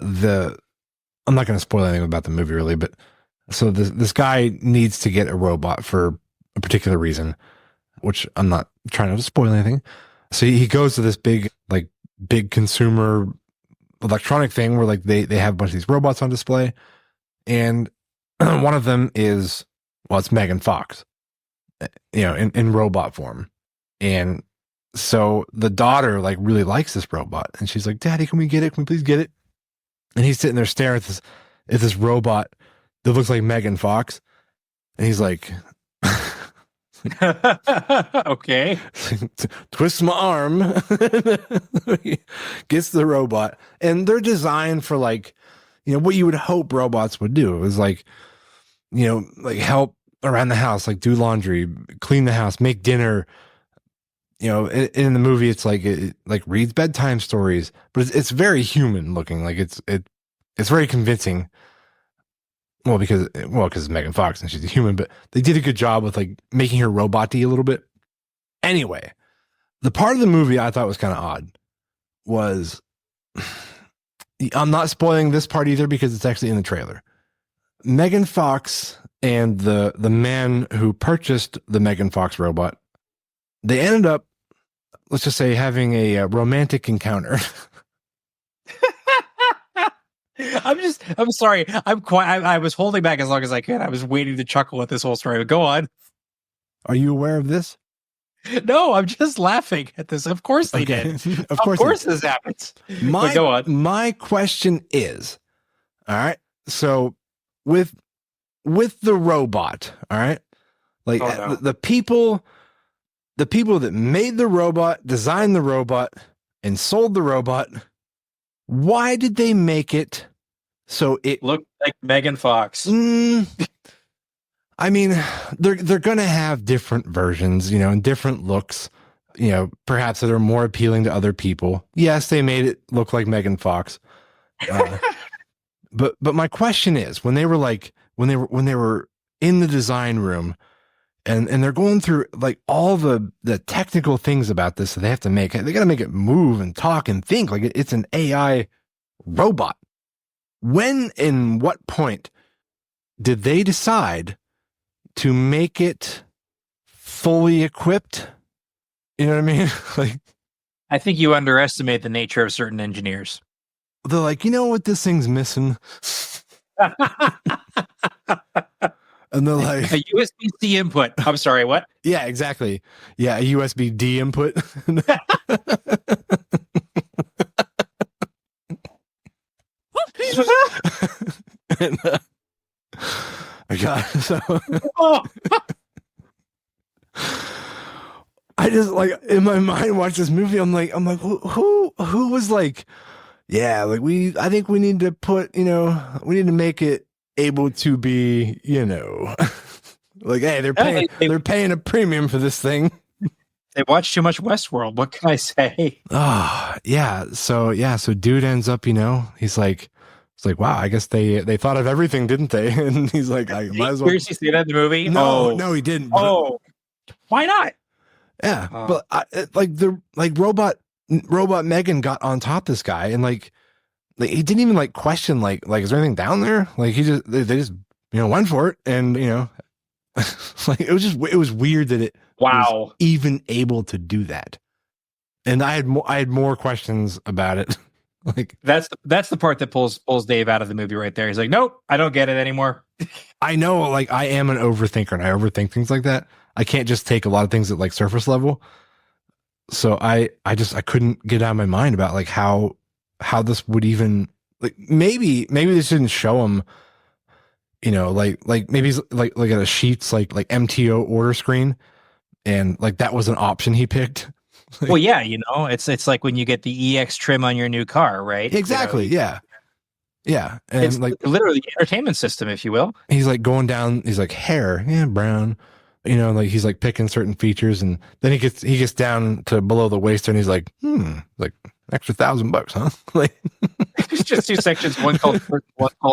[SPEAKER 2] I'm not going to spoil anything about the movie really, but so this guy needs to get a robot for a particular reason, which I'm not trying to spoil anything. So he goes to this big consumer electronic thing where like they have a bunch of these robots on display, and one of them is, well, it's Megan Fox, in robot form. And so the daughter like really likes this robot, and she's like, "Daddy, can we get it? Can we please get it?" And he's sitting there staring at this robot that looks like Megan Fox, and he's like,
[SPEAKER 3] okay,
[SPEAKER 2] twists my arm, gets the robot, and they're designed for like, what you would hope robots would do. It was like, like help around the house, like do laundry, clean the house, make dinner. In the movie, it's like it like reads bedtime stories, but it's very human looking. Like it's very convincing. Well, because it's Megan Fox and she's a human, but they did a good job with like making her robot-y a little bit. Anyway, the part of the movie I thought was kind of odd was, I'm not spoiling this part either because it's actually in the trailer. Megan Fox and the man who purchased the Megan Fox robot, they ended up, let's just say, having a romantic encounter.
[SPEAKER 3] I'm sorry. I was holding back as long as I could. I was waiting to chuckle at this whole story, but go on.
[SPEAKER 2] Are you aware of this?
[SPEAKER 3] No, I'm just laughing at this. Of course they did. Of course this happens. Go on.
[SPEAKER 2] My question is, all right, so with the robot, all right, like the people that made the robot, designed the robot, and sold the robot, why did they make it so it
[SPEAKER 3] looked like Megan Fox?
[SPEAKER 2] I mean, they're going to have different versions, and different looks, perhaps that are more appealing to other people. Yes, they made it look like Megan Fox. But my question is, when they were in the design room and they're going through like all the technical things about this that they have to make, they got to make it move and talk and think like it's an AI robot. When and what point did they decide to make it fully equipped? You know what I mean? Like,
[SPEAKER 3] I think you underestimate the nature of certain engineers.
[SPEAKER 2] They're like, what this thing's missing? And they're like,
[SPEAKER 3] a USB-C input. I'm sorry, what?
[SPEAKER 2] Yeah, exactly. Yeah, a USB-D input. And, I got so. I just like in my mind watch this movie. I'm like, who was like, yeah, like I think we need to put, we need to make it able to be, like, hey, they're paying a premium for this thing.
[SPEAKER 3] They watch too much Westworld. What can I say?
[SPEAKER 2] Oh, yeah. So dude ends up, he's like, it's like, wow, I guess they thought of everything, didn't they? And he's like, I might as well.
[SPEAKER 3] Seriously say that in the movie?
[SPEAKER 2] No, he didn't.
[SPEAKER 3] Why not?
[SPEAKER 2] Yeah, but robot Megan got on top of this guy, and like he didn't even like question like is there anything down there? Like they just went for it, and like it was weird that it was even able to do that. And I had more questions about it. Like
[SPEAKER 3] that's the part that pulls Dave out of the movie right there. He's like, nope, I don't get it anymore.
[SPEAKER 2] I know, like I am an overthinker, and I overthink things like that. I can't just take a lot of things at like surface level. So I couldn't get out of my mind about like how this would even like maybe this didn't show him, like maybe like at a Sheets like MTO order screen, and like that was an option he picked.
[SPEAKER 3] Like, well, yeah, it's like when you get the EX trim on your new car, right?
[SPEAKER 2] Exactly. Yeah. And
[SPEAKER 3] it's
[SPEAKER 2] like
[SPEAKER 3] literally the entertainment system, if you will.
[SPEAKER 2] He's like going down. He's like hair, yeah, brown. Like he's like picking certain features, and then he gets down to below the waist, and he's like, like extra $1,000, huh? Like
[SPEAKER 3] it's just two sections, one called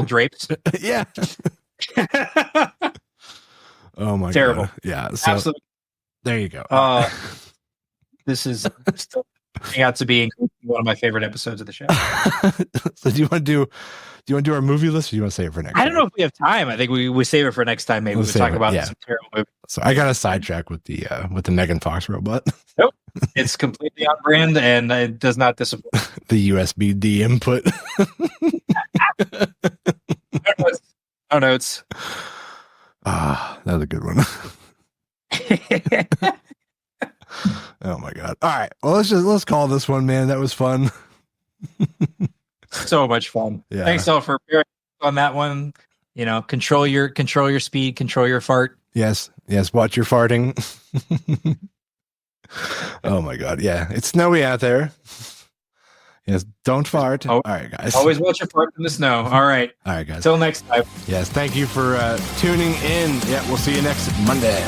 [SPEAKER 3] drapes.
[SPEAKER 2] Yeah. Oh my
[SPEAKER 3] terrible.
[SPEAKER 2] God. Yeah. So absolutely. There you go.
[SPEAKER 3] This is still turning out to be one of my favorite episodes of the show.
[SPEAKER 2] So do you want you want to do our movie list, or do you want to save it for next?
[SPEAKER 3] I don't know if we have time. I think we save it for next time. Maybe
[SPEAKER 2] We'll
[SPEAKER 3] we'll talk
[SPEAKER 2] save it,
[SPEAKER 3] about
[SPEAKER 2] yeah.
[SPEAKER 3] some terrible movies.
[SPEAKER 2] So I got a sidetrack with the Megan Fox robot,
[SPEAKER 3] Nope, it's completely on brand and it does not disappoint.
[SPEAKER 2] the USB-D input.
[SPEAKER 3] No notes.
[SPEAKER 2] Ah, that was a good one. Oh my god! All right, well let's call this one, man. That was fun.
[SPEAKER 3] So much fun.
[SPEAKER 2] Yeah.
[SPEAKER 3] Thanks all for bearing on that one. You know, control your speed, control your fart.
[SPEAKER 2] Yes, watch your farting. Oh my god, yeah, it's snowy out there. Yes, don't fart. All right, guys.
[SPEAKER 3] Always watch your fart in the snow. All right,
[SPEAKER 2] guys.
[SPEAKER 3] Till next time.
[SPEAKER 2] Yes, thank you for tuning in. Yeah, we'll see you next Monday.